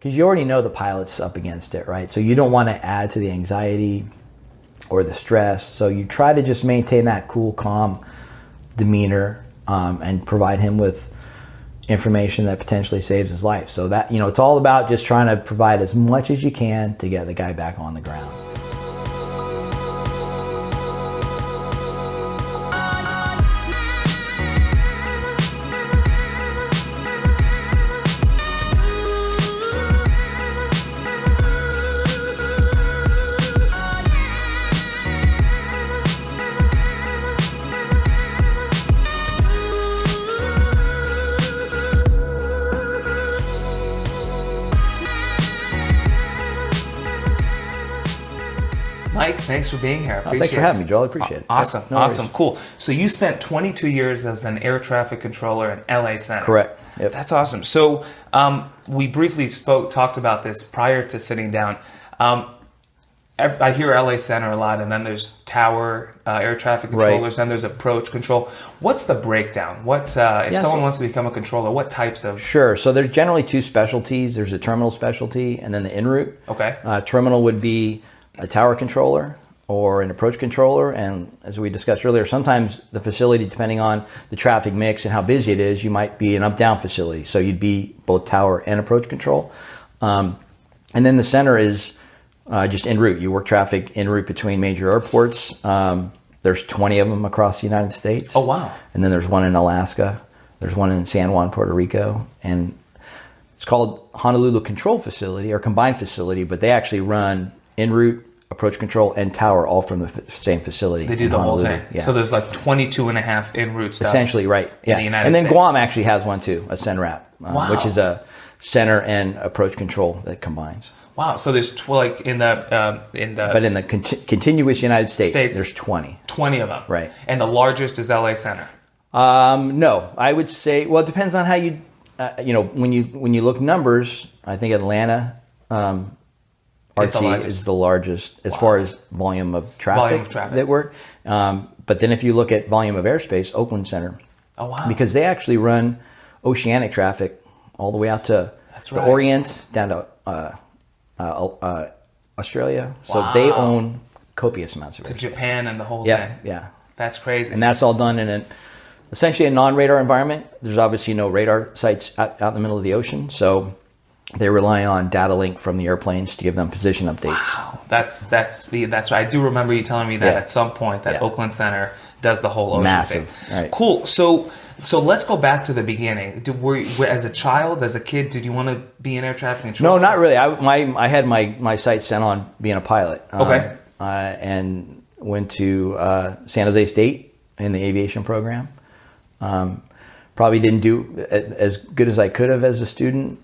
because you already know the pilot's up against it, right? So you don't want to add to the anxiety or the stress. So you try to just maintain that cool, calm demeanor and provide him with information that potentially saves his life. So that, it's all about just trying to provide as much as you can to get the guy back on the ground. Mike, thanks for being here. Thanks for having me, Joel. I appreciate it. Awesome. No Awesome. worries. Cool. So you spent 22 years as an air traffic controller in LA Center. Correct. Yep. That's awesome. So we briefly talked about this prior to sitting down. I hear LA Center a lot, and then there's tower air traffic controllers, and there's approach control. What's the breakdown? If someone wants to become a controller, what types of? Sure. So there's generally two specialties. There's a terminal specialty and then the en route. Okay. Terminal would be a tower controller or an approach controller, and as we discussed earlier, sometimes the facility, depending on the traffic mix and how busy it is, you might be an up-down facility, so you'd be both tower and approach control. And then the center is just en route. You work traffic en route between major airports. There's 20 of them across the United States. Oh, wow. And then there's one in Alaska. There's one in San Juan, Puerto Rico, and it's called Honolulu Control Facility or Combined Facility, but they actually run en route, approach control, and tower all from the same facility. They do the whole thing. Yeah. So there's like 22 and a half en route stuff. Essentially, right. Yeah. In the United and then States. Guam actually has one too, a CENRAP, Wow. which is a center and approach control that combines. Wow. So there's but in the contiguous United States, there's 20. 20 of them. Right. And the largest is LA Center. No, I would say, well, it depends on how you, when you look numbers, I think Atlanta, RT is the largest as far as volume of traffic that work. But then if you look at volume of airspace, Oakland Center. Oh, wow. Because they actually run oceanic traffic all the way out to the Orient, down to Australia. So they own copious amounts of airspace. To Japan and the whole thing. Yeah. That's crazy. And that's all done in essentially a non-radar environment. There's obviously no radar sites out in the middle of the ocean. So they rely on data link from the airplanes to give them position updates. Wow, that's right. I do remember you telling me that at some point that Oakland Center does the whole ocean thing. Right. Cool. So let's go back to the beginning. As a child, as a kid, did you want to be an air traffic controller? No, not really. I had my sights set on being a pilot. Okay. And went to San Jose State in the aviation program. Probably didn't do as good as I could have as a student.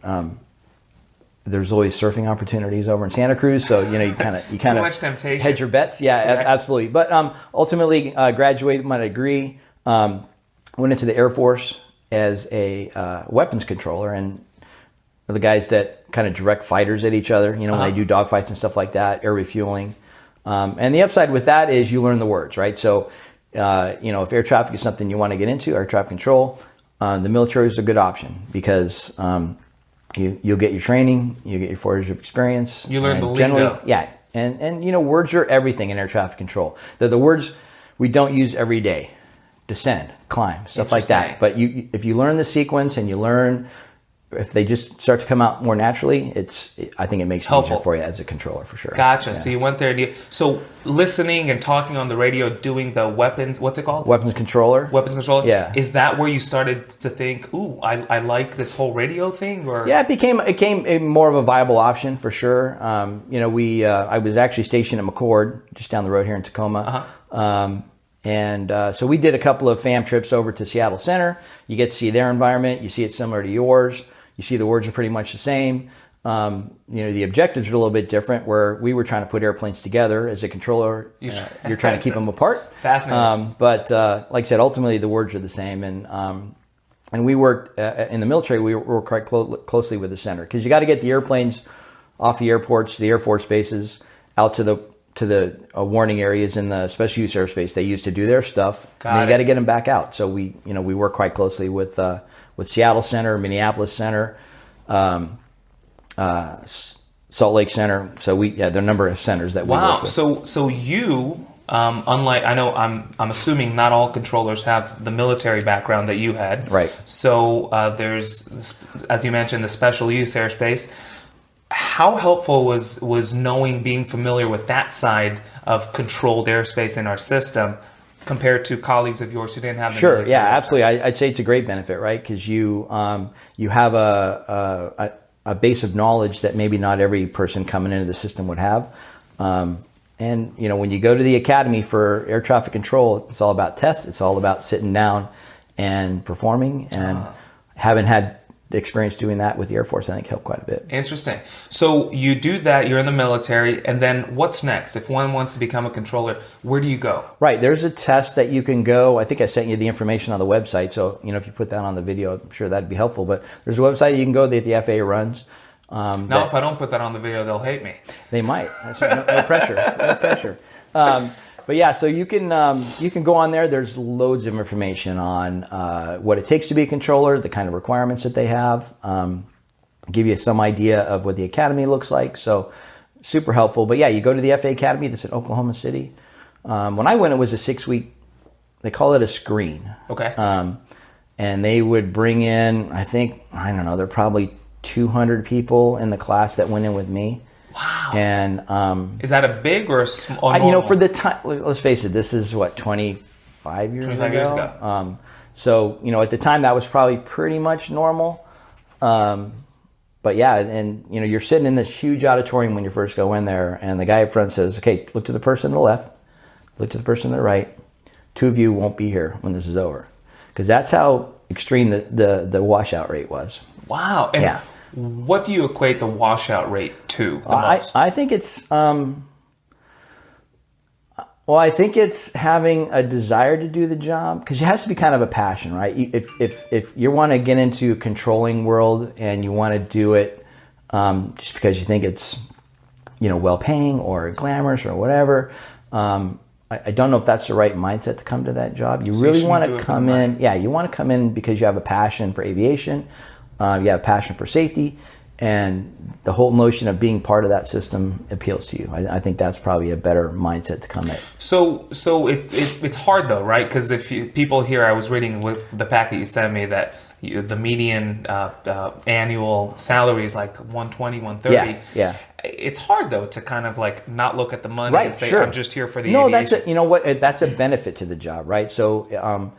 There's always surfing opportunities over in Santa Cruz, so you kind of too much temptation. Hedge your bets. Yeah, absolutely. But ultimately graduated my degree. Went into the Air Force as a weapons controller, and the guys that kind of direct fighters at each other. When they do dogfights and stuff like that, air refueling. And the upside with that is you learn the words, right? So if air traffic is something you want to get into, air traffic control, the military is a good option because you'll get your training, you get your 4 years of experience. You learn the lingo. Yeah, and words are everything in air traffic control. They're the words we don't use every day. Descend, climb, stuff like that. But if you learn the sequence and you learn, if they just start to come out more naturally, I think it makes it easier for you as a controller for sure. Gotcha. Yeah. So you went there. So listening and talking on the radio, doing the weapons, what's it called? Weapons controller. Weapons controller. Yeah. Is that where you started to think, ooh, I like this whole radio thing? Or yeah, it became a more of a viable option for sure. I was actually stationed at McCord, just down the road here in Tacoma. So we did a couple of FAM trips over to Seattle Center. You get to see their environment. You see it similar to yours. You see the words are pretty much the same. The objectives are a little bit different, where we were trying to put airplanes together. As a controller, you're trying to keep them apart. Fascinating. But like I said, ultimately the words are the same. And we worked in the military. We work quite closely with the center because you got to get the airplanes off the airports, the Air Force bases, out to the warning areas in the special use airspace they use to do their stuff. And then you got to get them back out. So we work quite closely with Seattle Center, Minneapolis Center, Salt Lake Center. So there are a number of centers that we work with. So you, unlike, I know I'm assuming not all controllers have the military background that you had. Right. So there's, as you mentioned, the special use airspace. How helpful was knowing, being familiar with that side of controlled airspace in our system compared to colleagues of yours who didn't have the Sure, military yeah, background? absolutely. I'd say it's a great benefit, right? Because you have a base of knowledge that maybe not every person coming into the system would have. And when you go to the academy for air traffic control, it's all about tests. It's all about sitting down and performing. And having had the experience doing that with the Air Force, I think helped quite a bit. Interesting. So you do that, you're in the military, and then what's next? If one wants to become a controller, where do you go? Right, there's a test that you can go. I think I sent you the information on the website, so if you put that on the video, I'm sure that'd be helpful. But there's a website you can go that the FAA runs. Now, if I don't put that on the video, they'll hate me. They might. No pressure. No pressure. But yeah, so you can go on there. There's loads of information on what it takes to be a controller, the kind of requirements that they have, give you some idea of what the academy looks like. So super helpful. But yeah, you go to the FAA Academy that's in Oklahoma City. When I went, it was a 6-week, they call it a screen. Okay. And they would bring in, I don't know, there are probably 200 people in the class that went in with me. Wow. And is that a big or a small? for the time, let's face it, this is what, 25 years ago. So at the time that was probably pretty much normal. But yeah, and you're sitting in this huge auditorium when you first go in there, and the guy up front says, "Okay, look to the person on the left, look to the person on the right. 2 of you won't be here when this is over," because that's how extreme the washout rate was. Wow. And yeah. What do you equate the washout rate to the most? I think it's I think it's having a desire to do the job, because it has to be kind of a passion, right? If you want to get into a controlling world and you want to do it just because you think it's well paying or glamorous or whatever, I don't know if that's the right mindset to come to that job. You really want to come in. Yeah, you want to come in because you have a passion for aviation. You have a passion for safety, and the whole notion of being part of that system appeals to you. I think that's probably a better mindset to come at. So it's hard though, right? Because people here, I was reading with the packet you sent me that the median annual salary is like $120, $130. Yeah. It's hard though to kind of like not look at the money and say, sure. I'm just here for the aviation. That's a benefit to the job, right? So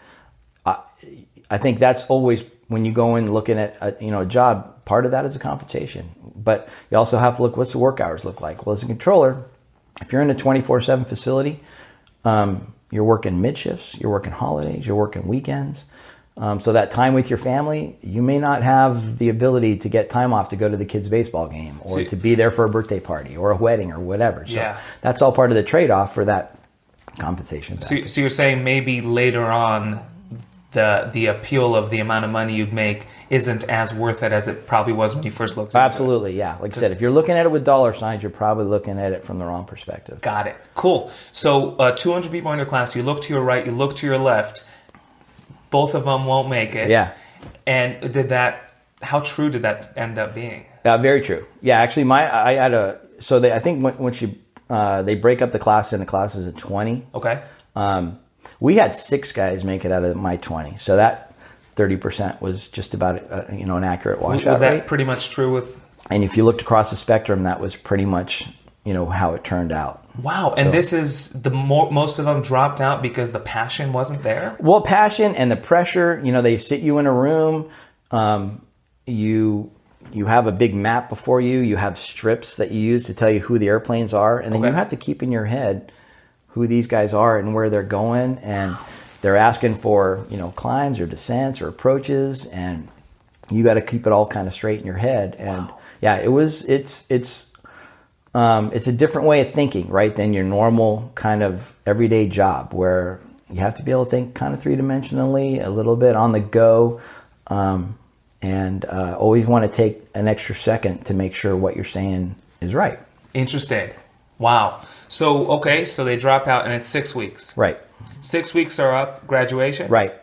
I think that's always, when you go in looking at a job, part of that is a compensation. But you also have to look, what's the work hours look like? Well, as a controller, if you're in a 24/7 facility, you're working mid shifts, you're working holidays, you're working weekends. So that time with your family, you may not have the ability to get time off to go to the kids' baseball game or to be there for a birthday party or a wedding or whatever. So that's all part of the trade-off for that compensation. So you're saying maybe later on, the appeal of the amount of money you'd make isn't as worth it as it probably was when you first looked at it. Absolutely, yeah. Like I said, if you're looking at it with dollar signs, you're probably looking at it from the wrong perspective. Got it. Cool. So 200 people in your class, you look to your right, you look to your left, both of them won't make it. Yeah. And how true did that end up being? Very true. Yeah, actually, I think once they break up the class into classes of 20. Okay. We had 6 guys make it out of my 20, so that 30% was just about an accurate washout rate. Was that pretty much true with? And if you looked across the spectrum, that was pretty much how it turned out. Wow, and this is most of them dropped out because the passion wasn't there? Well, passion and the pressure. They sit you in a room. You have a big map before you. You have strips that you use to tell you who the airplanes are, and then you have to keep in your head who these guys are and where they're going, and they're asking for climbs or descents or approaches, and you got to keep it all kind of straight in your head. And yeah, it's a different way of thinking, right, than your normal kind of everyday job, where you have to be able to think kind of 3-dimensionally, a little bit on the go, and always want to take an extra second to make sure what you're saying is right. Interesting. Wow. So they drop out, and it's 6 weeks. Right. 6 weeks are up, graduation? Right.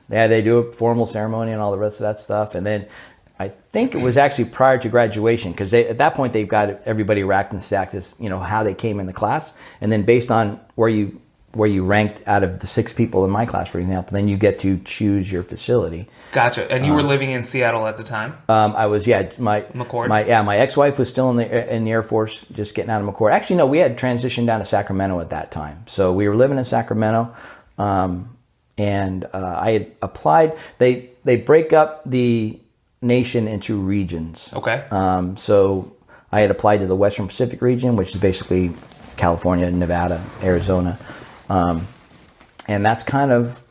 Yeah, they do a formal ceremony and all the rest of that stuff. And then I think it was actually prior to graduation, because at that point they've got everybody racked and stacked as, you know, how they came in the class, and then based on where you ranked out of the 6 people in my class, for example, then you get to choose your facility. Gotcha. And you were living in Seattle at the time? I was, McCord? My ex-wife was still in the Air Force, just getting out of McCord. Actually, no, we had transitioned down to Sacramento at that time. So we were living in Sacramento, and I had applied. They break up the nation into regions. Okay. So I had applied to the Western Pacific region, which is basically California, Nevada, Arizona. And that's kind of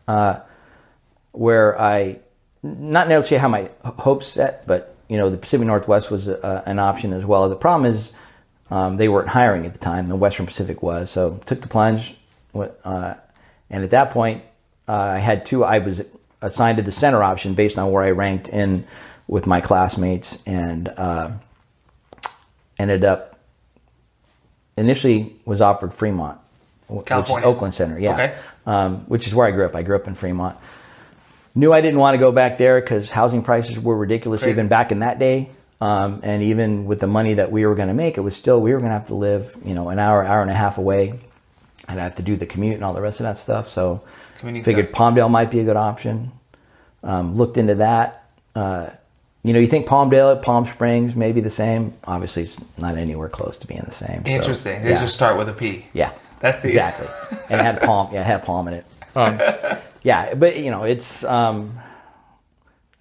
where I, not necessarily how my hopes set, but, you know, the Pacific Northwest was an option as well. The problem is they weren't hiring at the time. The Western Pacific was. So took the plunge. And at that point, I had 2. I was assigned to the center option based on where I ranked in with my classmates, and ended up, initially was offered Fremont, California. which is Oakland Center, yeah. Okay. Which is where I grew up. I grew up in Fremont. Knew I didn't want to go back there because housing prices were ridiculous. Crazy. Even back in that day. And even with the money that we were going to make, it was still, we were going to have to live, you know, an hour and a half away. I'd have to do the commute and all the rest of that stuff. So figured Palmdale might be a good option. Looked into that. You know, you think Palmdale, Palm Springs, maybe the same. Obviously, it's not anywhere close to being the same. Interesting. So, They just start with a P. Yeah. That's the exactly. And it had palm. Yeah, it had palm in it. Yeah, but you know, it's. I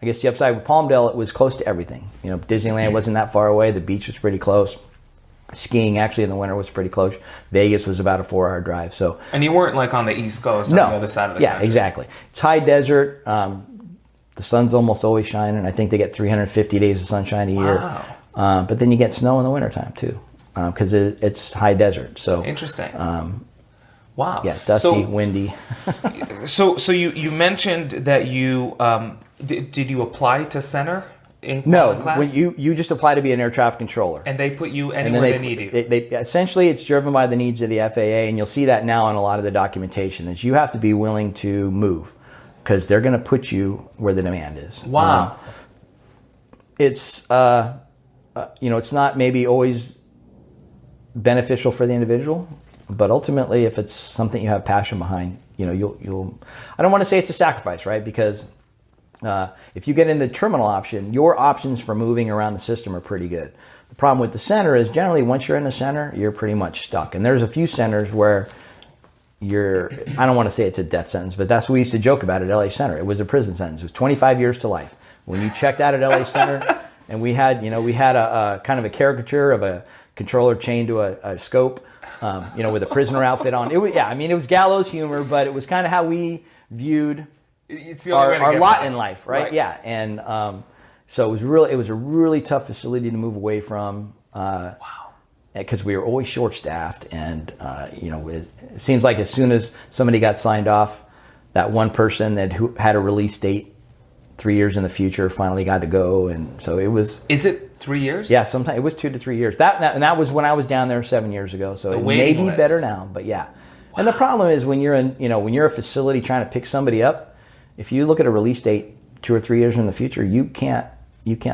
guess the upside with Palmdale, it was close to everything. You know, Disneyland wasn't that far away. The beach was pretty close. Skiing actually in the winter was pretty close. Vegas was about a 4-hour drive. So. And you weren't like on the East Coast, on the other side of the country. Yeah, exactly. It's high desert. The sun's almost always shining. I think they get 350 days of sunshine a year. Wow. But then you get snow in the wintertime too, because it's high desert. So interesting. Wow. Yeah, dusty, windy. so you mentioned that you did you apply to center in class? When you just apply to be an air traffic controller, and they put you anywhere they need you. They essentially, it's driven by the needs of the FAA, and you'll see that now in a lot of the documentation. Is you have to be willing to move, because they're going to put you where the demand is. Wow. It's you know, it's not maybe always beneficial for the individual, but ultimately, if it's something you have passion behind, you know, you'll. I don't want to say it's a sacrifice, right? Because if you get in the terminal option, your options for moving around the system are pretty good. The problem with the center is generally once you're in the center, you're pretty much stuck. And there's a few centers where I don't want to say it's a death sentence, but that's what we used to joke about at LA Center. It was a prison sentence. It was 25 years to life. When you checked out at LA Center, and we had a kind of a caricature of a controller chained to a scope, you know, with a prisoner outfit on. It was gallows humor, but it was kind of how we viewed our lot in life, right? Yeah, and so it was a really tough facility to move away from. Wow. Because we were always short-staffed, and you know, it seems like as soon as somebody got signed off, that one person that had a release date 3 years in the future finally got to go, and so it was. Is it 3 years? Yeah, sometimes it was 2 to 3 years. That was when I was down there 7 years ago. So it may be better now, but yeah. Wow. And the problem is when you're a facility trying to pick somebody up, if you look at a release date 2 or 3 years in the future, you can't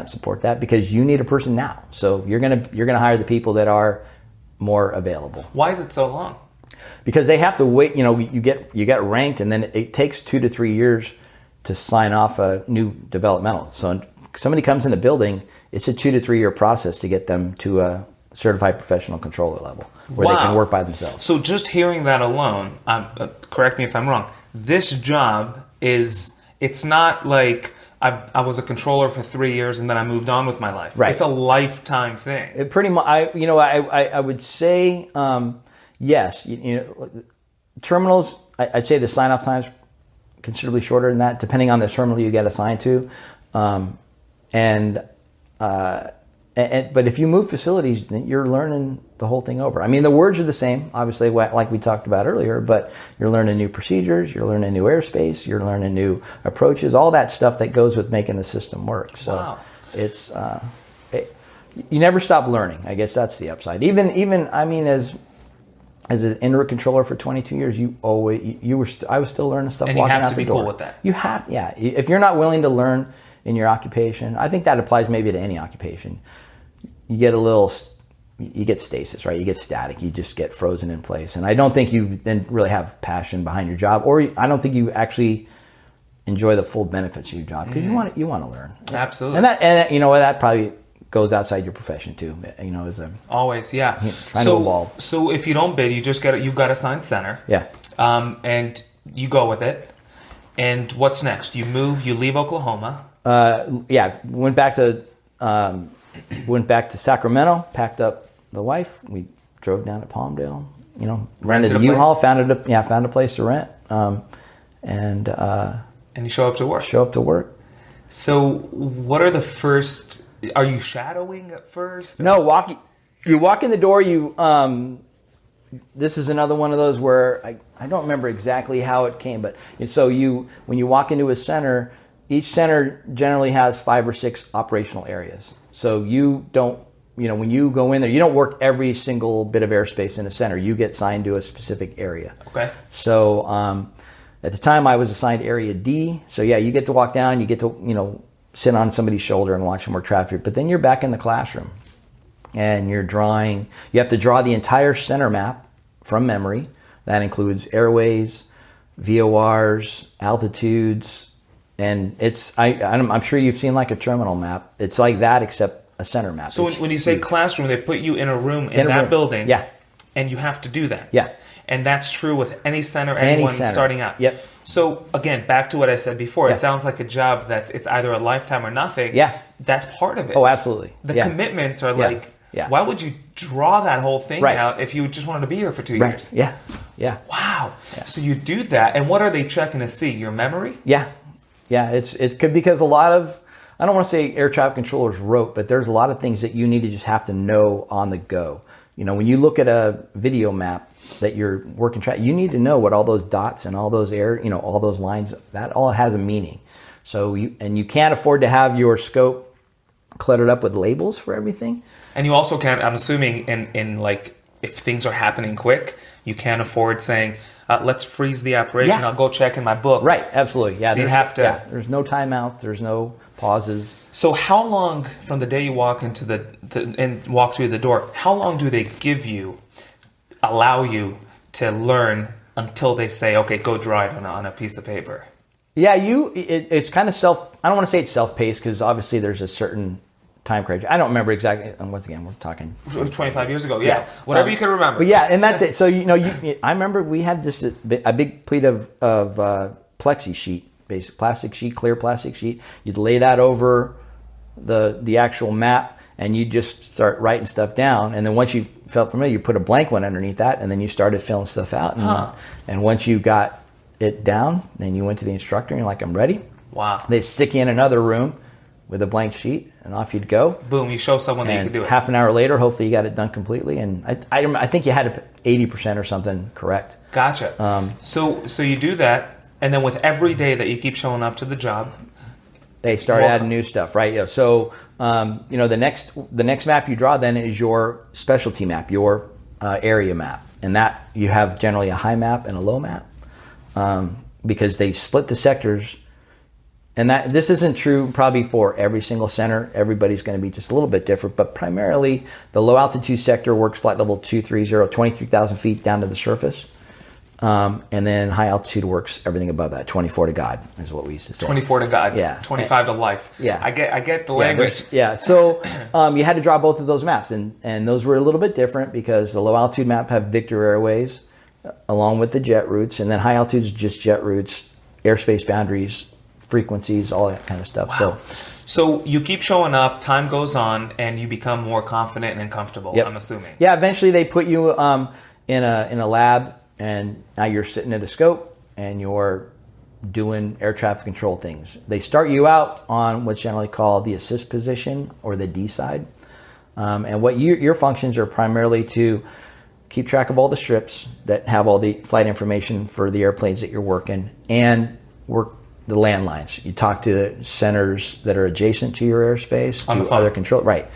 support that because you need a person now. So you're gonna hire the people that are more available. Why is it so long? Because they have to wait. You know, you get ranked, and then it takes 2 to 3 years to sign off a new developmental. So somebody comes in the building, it's a 2 to 3 year process to get them to a certified professional controller level where they can work by themselves. So just hearing that alone, correct me if I'm wrong, this job it's not like I was a controller for 3 years and then I moved on with my life. Right. It's a lifetime thing. It pretty much, I would say, yes. You know, terminals, I'd say the sign-off time's considerably shorter than that, depending on the terminal you get assigned to. But if you move facilities, then you're learning the whole thing over. I mean, the words are the same, obviously, like we talked about earlier, but you're learning new procedures, you're learning new airspace, you're learning new approaches, all that stuff that goes with making the system work. So wow. It's you never stop learning. I guess that's the upside. Even I mean, as an indoor controller for 22 years, I was still learning stuff. And walking you have out to the be door. cool with that. You have, yeah. If you're not willing to learn in your occupation. I think that applies maybe to any occupation. You get stasis, right? You get static. You just get frozen in place. And I don't think you then really have passion behind your job, or I don't think you actually enjoy the full benefits of your job, because you want to learn. Absolutely. And you know what, that probably goes outside your profession too. You know, as a always, yeah. Trying to evolve. So if you don't bid, you got assigned center. Yeah. And you go with it. And what's next? You move. You leave Oklahoma. Yeah. Went back to Sacramento. Packed up the wife. We drove down to Palmdale. You know, rented a U-Haul. Found a place to rent. And you show up to work. So what are the first? Are you shadowing at first? No, you walk in the door. This is another one of those where I don't remember exactly how it came, but so when you walk into a center, each center generally has 5 or 6 operational areas. So you don't, when you go in there, you don't work every single bit of airspace in a center. You get assigned to a specific area. Okay. So at the time I was assigned Area D. So yeah, you get to walk down, you get to, sit on somebody's shoulder and watch them work traffic, but then you're back in the classroom and you have to draw the entire center map from memory. That includes airways, VORs, altitudes, and I'm sure you've seen like a terminal map. It's like that except a center map. So when you say classroom, they put you in a room in that building. Yeah. And you have to do that. Yeah. And that's true with any center, anyone starting out. Yep. So again, back to what I said before, it sounds like a job it's either a lifetime or nothing. Yeah. That's part of it. Oh, absolutely. The commitments are why would you draw that whole thing out if you just wanted to be here for 2 years? Yeah. Yeah. Wow. Yeah. So you do that, and what are they checking to see? Your memory? Yeah. Yeah. It's good because a lot of, I don't want to say air traffic controllers rote, but there's a lot of things that you need to just have to know on the go. When you look at a video map that you're working track, you need to know what all those dots and all those all those lines, that all has a meaning. So you can't afford to have your scope cluttered up with labels for everything. And you also can't, I'm assuming in like, if things are happening quick, you can't afford saying, let's freeze the operation. Yeah. I'll go check in my book. Right. Absolutely. Yeah. So you have to. Yeah, there's no timeouts. There's no pauses. So how long from the day you walk into and walk through the door, how long do they allow you to learn until they say, okay, go draw it on a piece of paper? Yeah, it's kind of I don't want to say it's self-paced because obviously there's a certain time criteria. I don't remember exactly. And once again, we're talking 25 years ago. Yeah, whatever you can remember. But yeah, and that's it. So I remember we had a big pleat of plexi sheet, basic plastic sheet, clear plastic sheet. You'd lay that over the actual map, and you just start writing stuff down. And then once you felt familiar, you put a blank one underneath that, and then you started filling stuff out. And once you got it down, then you went to the instructor and you're like, I'm ready. Wow. They stick you in another room with a blank sheet, and off you'd go. Boom, you show someone that you could do it. Half an hour later, hopefully you got it done completely. And I think you had 80% or something correct. Gotcha. So you do that, and then with every day that you keep showing up to the job, they start adding new stuff, right? Yeah. So the next map you draw then is your specialty map, your area map, and that you have generally a high map and a low map because they split the sectors. And this isn't true probably for every single center. Everybody's going to be just a little bit different, but primarily the low altitude sector works flight level 230, 23,000 feet down to the surface. And then high altitude works everything above that. 24 to God is what we used to say. 24 to God. Yeah. 25 to life. Yeah. I get the language. Yeah. So you had to draw both of those maps, and those were a little bit different because the low altitude map have Victor Airways along with the jet routes, and then high altitude is just jet routes, airspace boundaries, frequencies, all that kind of stuff. Wow. So you keep showing up, time goes on, and you become more confident and comfortable. Yep. I'm assuming. Yeah. Eventually, they put you in a lab. And now you're sitting at a scope and you're doing air traffic control things. They start you out on what's generally called the assist position or the D side. And what your functions are primarily to keep track of all the strips that have all the flight information for the airplanes that you're working and work the landlines. You talk to centers that are adjacent to your airspace, on to the phone. Other control, right.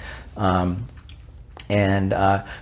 And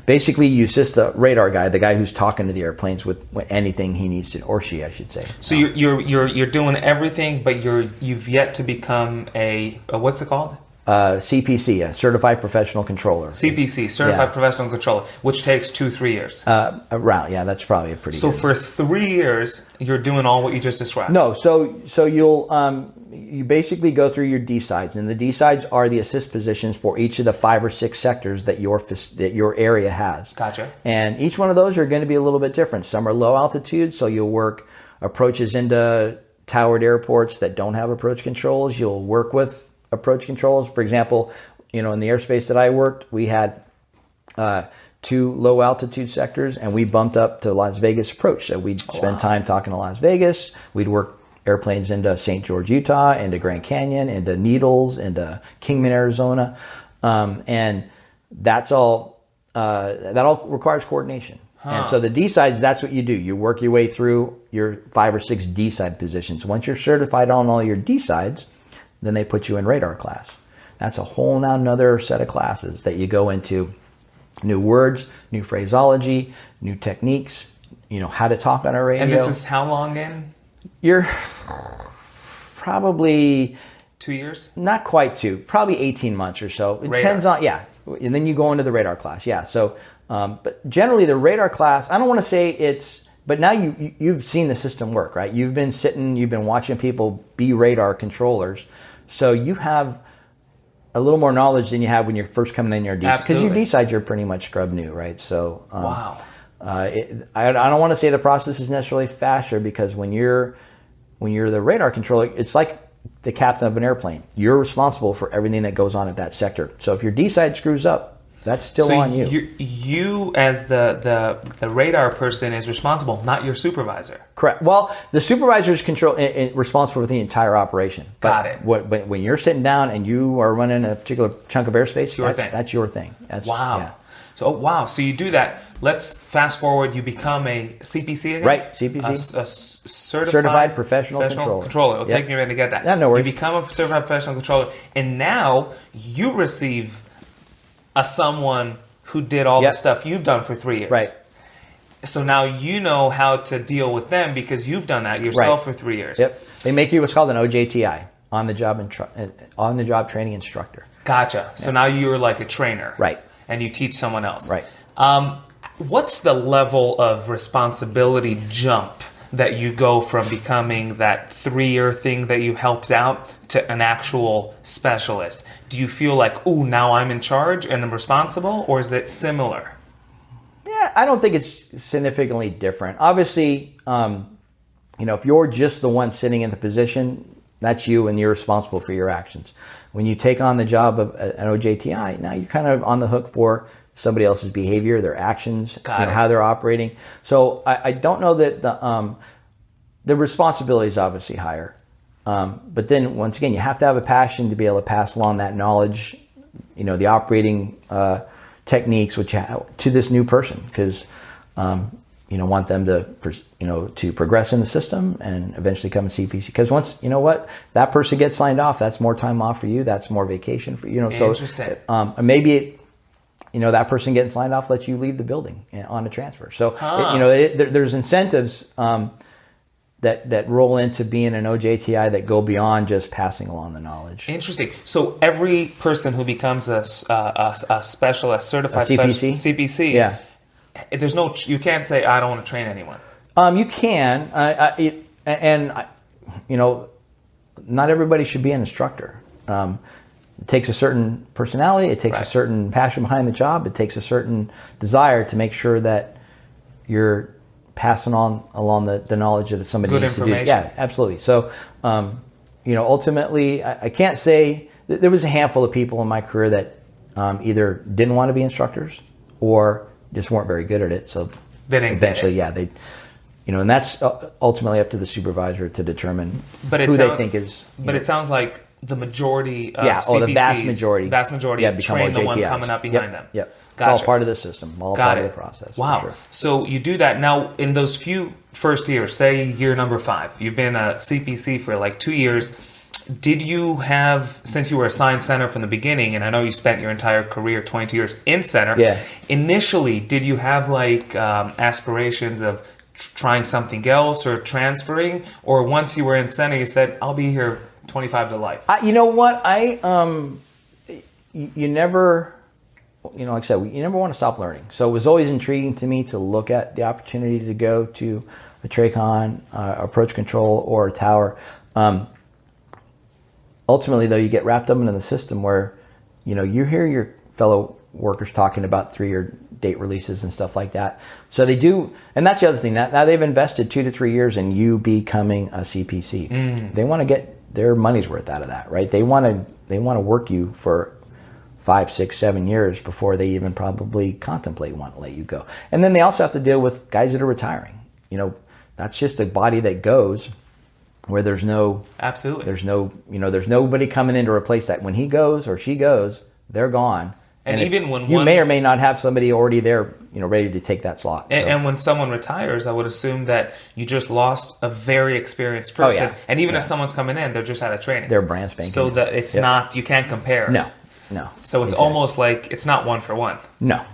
basically, you assist the radar guy, the guy who's talking to the airplanes with anything he needs to, or she, I should say. So you're doing everything, but you've yet to become a what's it called? CPC, a Certified Professional Controller. CPC, Certified Professional Controller, which takes 2-3 years. Around, yeah, that's probably a pretty. So good. for 3 years, you're doing all what you just described. No, so you'll you basically go through your D-sides, and the D-sides are the assist positions for each of the 5 or 6 sectors that your area has. Gotcha. And each one of those are going to be a little bit different. Some are low altitude, so you'll work approaches into towered airports that don't have approach controls. You'll work with approach controls. For example, in the airspace that I worked, we had 2 low altitude sectors, and we bumped up to Las Vegas approach. So we'd spend time talking to Las Vegas. We'd work airplanes into St. George, Utah, into Grand Canyon, into Needles, into Kingman, Arizona. And that's all, that all requires coordination. And so the D-sides, that's what you do. You work your way through your 5 or 6 D-side positions. Once you're certified on all your D-sides, then they put you in radar class. That's a whole another set of classes that you go into. New words, new phraseology, new techniques, how to talk on a radio. And this is how long in? You're probably 2 years? Not quite 2, probably 18 months or so. It depends on, and then you go into the radar class. Yeah. So, but generally the radar class, I don't want to say it's, but now you've seen the system work, right? You've been watching people be radar controllers. So you have a little more knowledge than you have when you're first coming in your D-side. Because your D-side, you're pretty much scrub new, right? So, wow. I don't want to say the process is necessarily faster, because when you're the radar controller, it's like the captain of an airplane. You're responsible for everything that goes on at that sector. So if your D-side screws up, that's still on you. You as the radar person is responsible, not your supervisor. Correct. Well, the supervisor is responsible for the entire operation. Got it. When you're sitting down and you are running a particular chunk of airspace, that's your thing. Wow. Yeah. So you do that. Let's fast forward. You become a CPC again? Right, CPC. A certified professional controller. It'll take me a minute to get that. Yeah, no worries. You become a certified professional controller, and now you receive someone who did all the stuff you've done for 3 years. Right. So now you know how to deal with them because you've done that yourself for 3 years. Yep. They make you what's called an OJTI, on the job training instructor. Gotcha. So now you're like a trainer. Right. And you teach someone else. Right. What's the level of responsibility jump that you go from becoming that 3-year thing that you helped out to an actual specialist? Do you feel like, ooh, now I'm in charge and I'm responsible, or is it similar? Yeah, I don't think it's significantly different. Obviously, if you're just the one sitting in the position, that's you and you're responsible for your actions. When you take on the job of an OJTI, now you're kind of on the hook for somebody else's behavior, their actions, how they're operating. So I don't know that the responsibility is obviously higher. But then once again, you have to have a passion to be able to pass along that knowledge, the operating techniques to this new person, because want them to progress in the system and eventually come a CPC. Because once that person gets signed off, that's more time off for you, that's more vacation for you. So interesting. Maybe that person getting signed off lets you leave the building on a transfer. So there's incentives that roll into being an OJTI that go beyond just passing along the knowledge. Interesting. So every person who becomes a specialist, certified CPC, you can't say, I don't want to train anyone. You can, not everybody should be an instructor. It takes a certain personality, it takes a certain passion behind the job, it takes a certain desire to make sure that you're passing along the knowledge that somebody needs to do. Yeah, absolutely. So, ultimately, I can't say, there was a handful of people in my career that either didn't want to be instructors or just weren't very good at it. So they didn't eventually, and that's ultimately up to the supervisor to determine who they think is. But it sounds like the majority of CPCs, the vast majority train the one coming up behind them. Yep. Gotcha. It's all part of the system, part of the process. Wow. For sure. So you do that. Now, in those few first years, say year number 5, you've been a CPC for like 2 years. Did you have, since you were assigned center from the beginning, and I know you spent your entire career, 22 years in center, initially, did you have like aspirations of trying something else or transferring? Or once you were in center, you said, I'll be here 25 to life? You know what? You never, like I said, you never want to stop learning. So it was always intriguing to me to look at the opportunity to go to a TRACON, approach control, or a tower. Ultimately, though, you get wrapped up into the system where, you hear your fellow workers talking about 3-year date releases and stuff like that. So they do, and that's the other thing. Now they've invested 2 to 3 years in you becoming a CPC. They want to get their money's worth out of that, right? They want to work you for 5, 6, 7 years before they even probably contemplate wanting to let you go. And then they also have to deal with guys that are retiring. That's just a body that goes, where there's nobody coming in to replace that. When he goes or she goes, they're gone. And even when you may or may not have somebody already there, ready to take that slot. And when someone retires, I would assume that you just lost a very experienced person. And even if someone's coming in, they're just out of training. They're brand spanking. So that it's not, you can't compare. No. So it's almost like it's not one for one. No.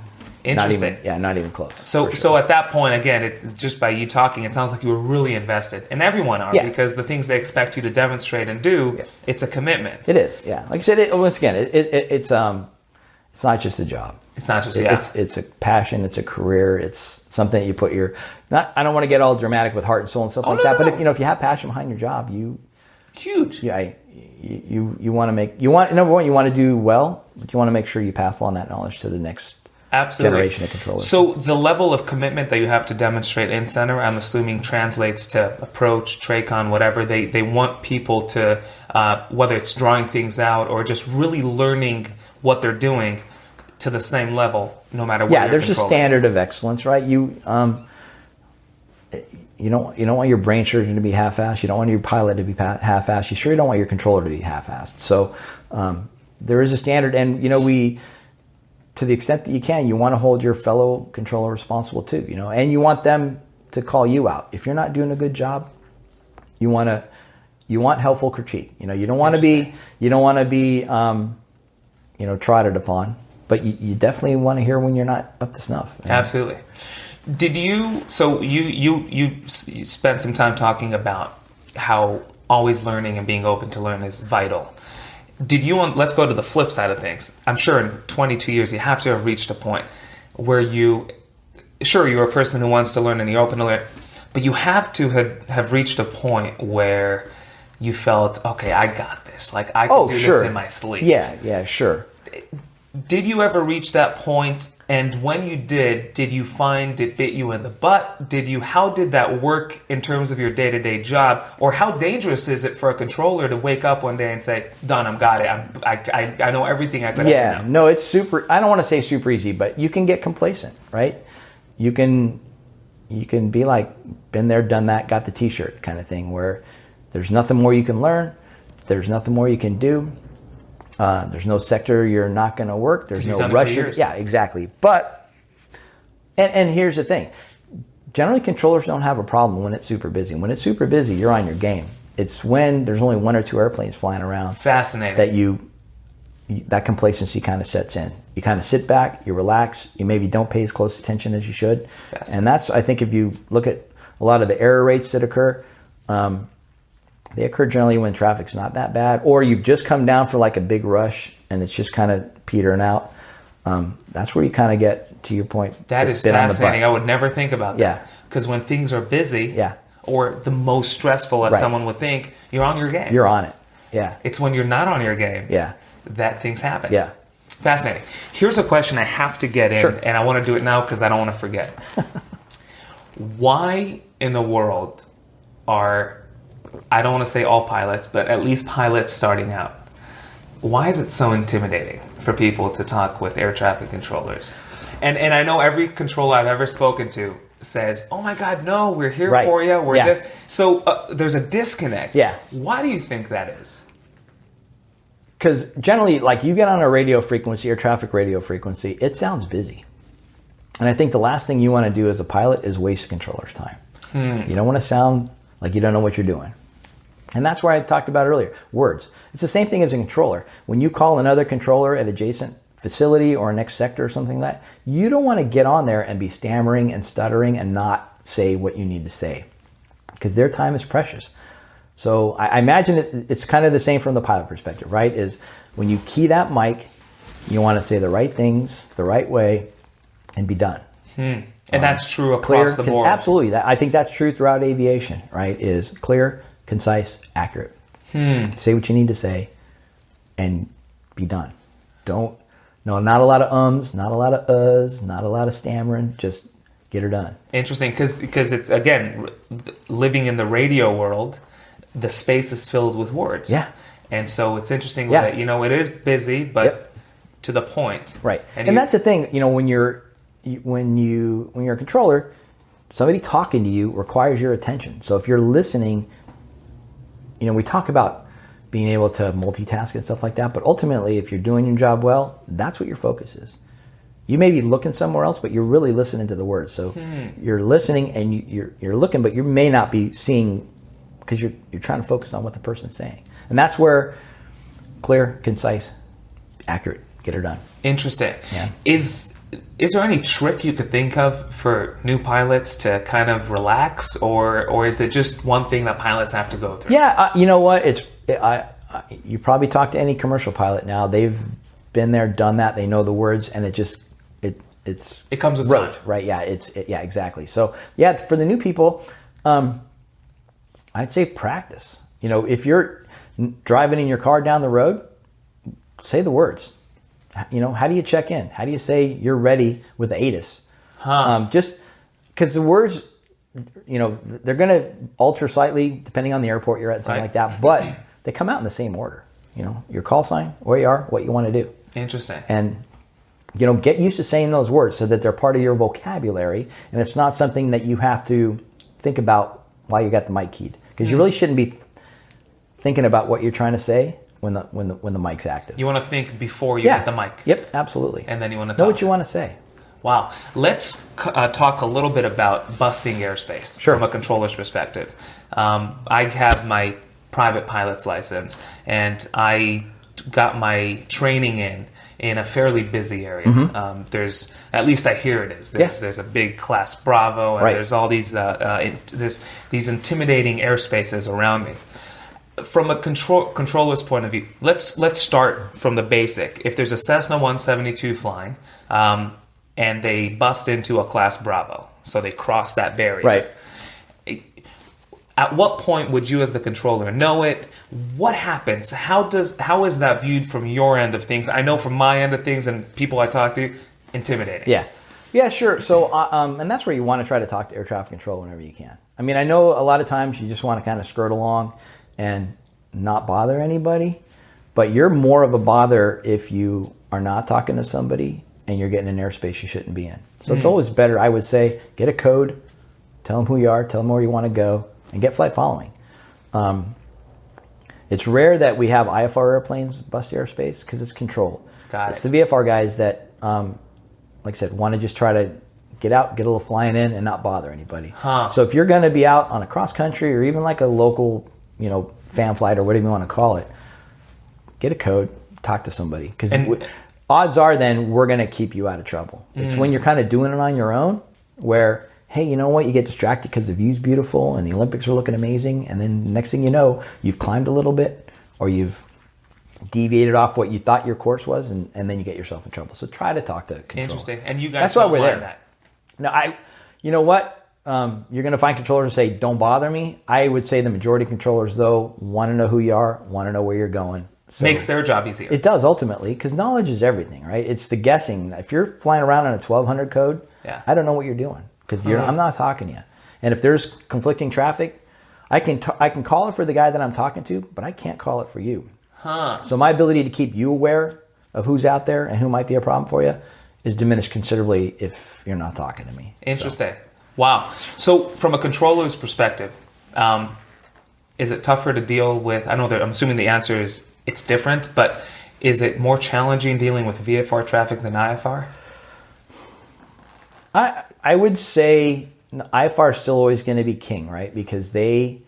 Interesting. Not even close. So at that point, again, it's just by you talking, it sounds like you were really invested, and everyone are, because the things they expect you to demonstrate and do, it's a commitment. It is, yeah. Like I said, once again, it's not just a job. It's not just it's a passion. It's a career. It's something that you put your. I don't want to get all dramatic with heart and soul and stuff like that. But if you have passion behind your job, huge. Yeah, you want to number one, you want to do well, but you want to make sure you pass along that knowledge to the next. Absolutely. Generation of controllers. So the level of commitment that you have to demonstrate in center, I'm assuming translates to approach, TRACON, whatever. They want people to, whether it's drawing things out or just really learning what they're doing to the same level, no matter what. Yeah, there's a standard of excellence, right? You don't want your brain surgeon to be half-assed. You don't want your pilot to be half-assed. You sure don't want your controller to be half-assed. So there is a standard, and to the extent that you can, you want to hold your fellow controller responsible too, and you want them to call you out. If you're not doing a good job, you want helpful critique. You don't want to be trotted upon, but you definitely want to hear when you're not up to snuff. Absolutely. Did you, so you spent some time talking about how always learning and being open to learn is vital. Did you want, let's go to the flip side of things. I'm sure in 22 years, you have to have reached a point where you're a person who wants to learn and you're open to learn, but you have to have reached a point where you felt, okay, I got this. Like I can do this in my sleep. Yeah, sure. Did you ever reach that point? And when you did you find it bit you in the butt? How did that work in terms of your day-to-day job? Or how dangerous is it for a controller to wake up one day and say, done, I've got it. I know everything I could ever know. No, it's super, I don't want to say super easy, but you can get complacent, right? You can be like, been there, done that, got the t-shirt kind of thing, where there's nothing more you can learn. There's nothing more you can do. There's no sector you're not going to work. There's no rush. Yeah, exactly. But, and here's the thing. Generally, controllers don't have a problem when it's super busy. When it's super busy, you're on your game. It's when there's only 1 or 2 airplanes flying around. Fascinating. That that complacency kind of sets in. You kind of sit back, you relax, you maybe don't pay as close attention as you should. And that's, I think, if you look at a lot of the error rates that occur, they occur generally when traffic's not that bad, or you've just come down for like a big rush and it's just kind of petering out. That's where you kind of get to your point. That is fascinating. I would never think about that. Yeah. Because when things are busy, or the most stressful, as someone would think, you're on your game. You're on it. Yeah. It's when you're not on your game that things happen. Yeah. Fascinating. Here's a question I have to get in, and I want to do it now because I don't want to forget. Why in the world are, I don't want to say all pilots, but at least pilots starting out, why is it so intimidating for people to talk with air traffic controllers? And I know every controller I've ever spoken to says, oh my God, no, we're here for you, we're this. So there's a disconnect. Yeah. Why do you think that is? Because generally, like you get on a radio frequency, air traffic radio frequency, it sounds busy. And I think the last thing you want to do as a pilot is waste a controller's time. You don't want to sound like you don't know what you're doing. And that's where I talked about earlier, words. It's the same thing as a controller. When you call another controller at adjacent facility or next sector or something like that, you don't want to get on there and be stammering and stuttering and not say what you need to say, because their time is precious. So I imagine it's kind of the same from the pilot perspective, right? Is when you key that mic, you want to say the right things the right way and be done. And that's true across the board. Absolutely. I think that's true throughout aviation, right? Is clear, concise, accurate. Say what you need to say and be done. Not a lot of ums, not a lot of uhs, not a lot of stammering. Just get her done. Interesting, because it's, again, living in the radio world, the space is filled with words. Yeah. And so it's interesting that, it is busy, but to the point. Right. And that's the thing, when you're a controller, somebody talking to you requires your attention. So if you're listening, we talk about being able to multitask and stuff like that, but ultimately, if you're doing your job well, that's what your focus is. You may be looking somewhere else, but you're really listening to the words. So you're listening and you're looking, but you may not be seeing, because you're trying to focus on what the person's saying. And that's where clear, concise, accurate, get her done. Interesting. Yeah. Is there any trick you could think of for new pilots to kind of relax, or is it just one thing that pilots have to go through? Yeah, you know what? You probably talk to any commercial pilot now. They've been there, done that. They know the words, and it comes with rote, time. right? Yeah, exactly. So yeah, for the new people, I'd say practice. If you're driving in your car down the road, say the words. How do you check in? How do you say you're ready with the ATIS? Just because the words, they're going to alter slightly depending on the airport you're at and something like that, but they come out in the same order. Your call sign, where you are, what you want to do. Interesting. And, get used to saying those words so that they're part of your vocabulary, and it's not something that you have to think about while you got the mic keyed. Because you really shouldn't be thinking about what you're trying to say when the mic's active. You want to think before you hit the mic. Yep, absolutely. And then you want to know what you want to say. Wow. Let's talk a little bit about busting airspace from a controller's perspective. I have my private pilot's license, and I got my training in a fairly busy area. There's, at least I hear it is. There's a big Class Bravo, and there's all these these intimidating airspaces around me. From a controller's point of view, let's start from the basic. If there's a Cessna 172 flying, and they bust into a Class Bravo, so they cross that barrier. Right. At what point would you, as the controller, know it? What happens? How is that viewed from your end of things? I know from my end of things and people I talk to, intimidating. Yeah, sure. So, and that's where you want to try to talk to air traffic control whenever you can. I mean, I know a lot of times you just want to kind of skirt along and not bother anybody, but you're more of a bother if you are not talking to somebody and you're getting an airspace you shouldn't be in. So it's always better, I would say, get a code, tell them who you are, tell them where you want to go, and get flight following. It's rare that we have IFR airplanes bust airspace because it's controlled. It's the VFR guys that, like I said, want to just try to get out, get a little flying in, and not bother anybody. So if you're going to be out on a cross country or even like a local, fan flight or whatever you want to call it, get a code, talk to somebody. Because odds are then we're going to keep you out of trouble. It's when you're kind of doing it on your own where, hey, you know what? You get distracted because the view's beautiful and the Olympics are looking amazing. And then next thing you know, you've climbed a little bit or you've deviated off what you thought your course was, and then you get yourself in trouble. So try to talk to control. Interesting. And you guys That's why we're there. That. Now, you know what? You're going to find controllers who say, don't bother me. I would say the majority of controllers, though, want to know who you are, want to know where you're going. So makes their job easier. It does, ultimately, because knowledge is everything, right? It's the guessing. If you're flying around in a 1200 code, I don't know what you're doing because I'm not talking to you. And if there's conflicting traffic, I can call it for the guy that I'm talking to, but I can't call it for you. So my ability to keep you aware of who's out there and who might be a problem for you is diminished considerably if you're not talking to me. Interesting. Wow. So from a controller's perspective, is it tougher to deal with? I'm assuming the answer is it's different, but is it more challenging dealing with VFR traffic than IFR? I would say IFR is still always going to be king, right? Because they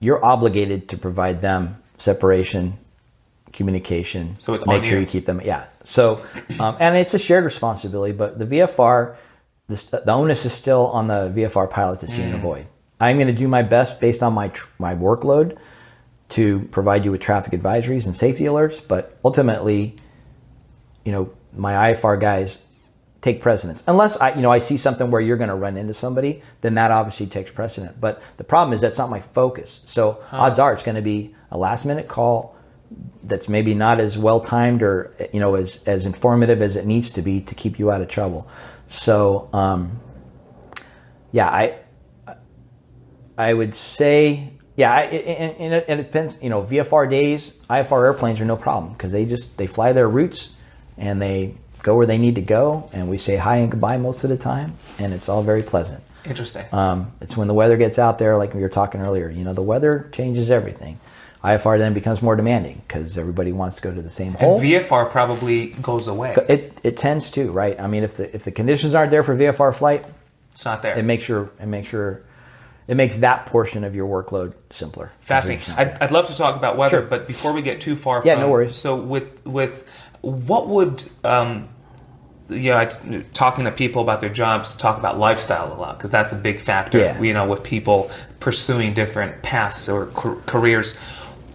you're obligated to provide them separation, communication. So it's make on sure you. you keep them. Yeah. So, and it's a shared responsibility, but the VFR, the onus is still on the VFR pilot to see and avoid. I'm going to do my best based on my workload to provide you with traffic advisories and safety alerts, but ultimately, my IFR guys take precedence. Unless I see something where you're going to run into somebody, then that obviously takes precedent. But the problem is that's not my focus. So odds are it's going to be a last minute call that's maybe not as well timed or as informative as it needs to be to keep you out of trouble. So I would say and it depends. VFR days, IFR airplanes are no problem because they fly their routes and they go where they need to go, and we say hi and goodbye most of the time, and it's all very pleasant. Interesting. It's when the weather gets out there, like we were talking earlier. The weather changes everything. IFR then becomes more demanding because everybody wants to go to the same hole. And VFR probably goes away. It tends to, right? I mean, if the conditions aren't there for VFR flight, it's not there. It makes that portion of your workload simpler. Fascinating. I'd love to talk about weather, Sure. but before we get too far, no worries. So with what would talking to people about their jobs, talk about lifestyle a lot because that's a big factor. Yeah. With people pursuing different paths or careers.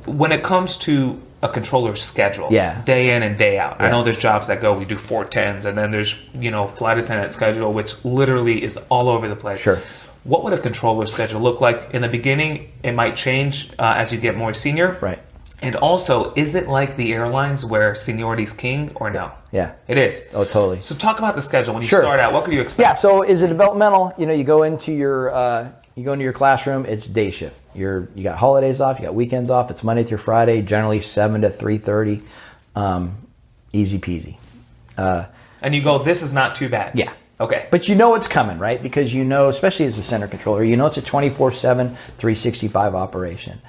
When it comes to a controller's schedule, day in and day out. I know there's jobs that we do 410s, and then there's flight attendant schedule, which literally is all over the place. Sure. What would a controller's schedule look like? In the beginning, it might change as you get more senior. Right. And also, is it like the airlines where seniority is king or no? Yeah. It is. Oh, totally. So talk about the schedule. When you Sure. start out, what could you expect? Yeah, so is it developmental? You go into your classroom, it's day shift. You got holidays off, you got weekends off, it's Monday through Friday, generally 7 to 3:30. Easy peasy. And you go, this is not too bad. Yeah. Okay. But it's coming, right? Because especially as a center controller, it's a 24/7, 365 operation.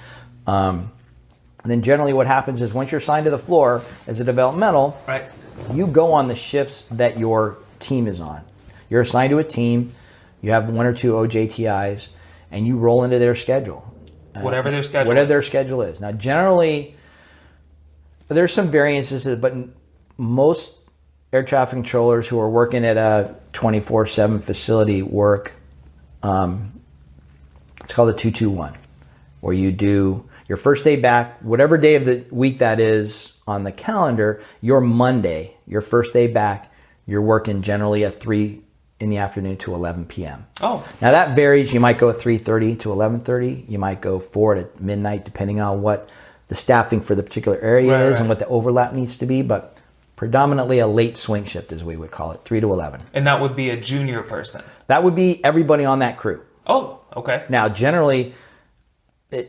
And then generally what happens is once you're assigned to the floor as a developmental, right, you go on the shifts that your team is on. You're assigned to a team, you have 1 or 2 OJTIs, and you roll into their schedule. Whatever their schedule their schedule is. Now, generally, there's some variances, but most air traffic controllers who are working at a 24/7 facility work, it's called a 2-2-1, where you do your first day back, whatever day of the week that is on the calendar, your Monday, your first day back, you're working generally at 3 in the afternoon to 11 p.m. Oh. Now that varies. You might go at 3:30 to 11:30. You might go 4 to midnight, depending on what the staffing for the particular area is and what the overlap needs to be. But predominantly a late swing shift, as we would call it, 3 to 11. And that would be a junior person? That would be everybody on that crew. Oh, okay. Now, generally, the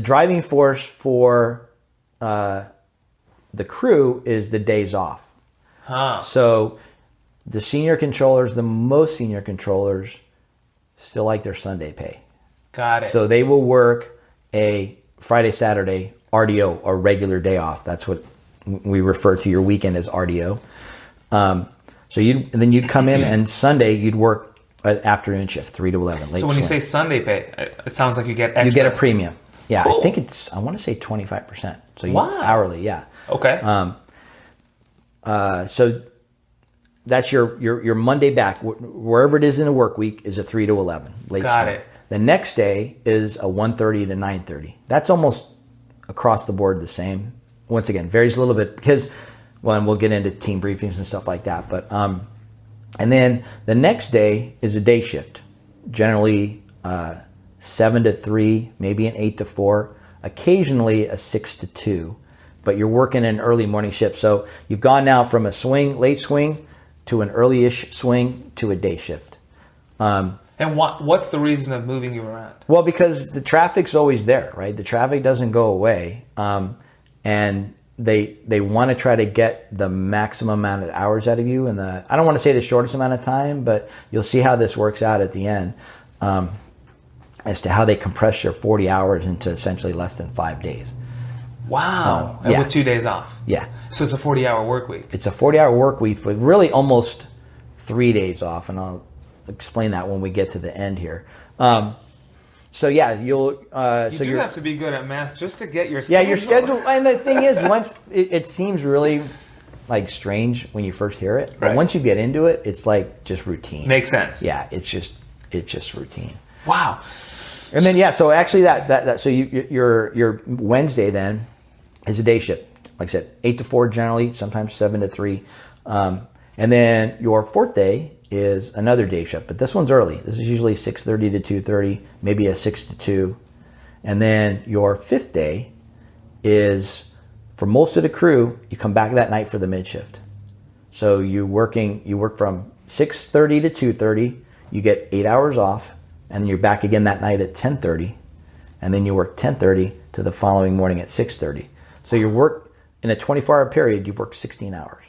driving force for the crew is the days off. So the senior controllers, the most senior controllers, still like their Sunday pay. Got it. So they will work a Friday, Saturday RDO, or regular day off. That's what we refer to your weekend as RDO. So then you'd come in, and Sunday you'd work an afternoon shift, 3 to 11. So when you say Sunday pay, it sounds like you get extra. You get a premium. Yeah, cool. I think I want to say 25%. So hourly, yeah. Okay. So that's your Monday back, wherever it is in the work week, is a 3 to 11. Got it. The next day is a 1:30 to 9:30. That's almost across the board the same. Once again, varies a little bit because, and we'll get into team briefings and stuff like that. But and then the next day is a day shift, generally 7 to 3, maybe an 8 to 4, occasionally a 6 to 2. But you're working an early morning shift, so you've gone now from a late swing, to an early-ish swing to a day shift. And what's the reason of moving you around? Well, because the traffic's always there, right? The traffic doesn't go away, and they want to try to get the maximum amount of hours out of you, and I don't want to say the shortest amount of time, but you'll see how this works out at the end, as to how they compress your 40 hours into essentially less than 5 days. Wow. And with 2 days off. Yeah. So it's a 40-hour work week. It's a 40-hour work week, but really almost 3 days off, and I'll explain that when we get to the end here. So yeah, you'll. You so do you're, have to be good at math just to get your schedule. Yeah, your schedule. And the thing is, once it seems really like strange when you first hear it, but Right. once you get into it, it's like just routine. Makes sense. Yeah, it's just routine. Wow. And then so actually so your Wednesday then is a day shift. Like I said, 8 to 4 generally, sometimes 7 to 3. And then your fourth day is another day shift, but this one's early. This is usually 6:30 to 2:30, maybe a 6 to 2. And then your fifth day is, for most of the crew, you come back that night for the mid shift. So you work from 6:30 to 2:30, you get 8 hours off, and then you're back again that night at 10:30, and then you work 10:30 to the following morning at 6:30. So you work in a 24-hour period, you've worked 16 hours.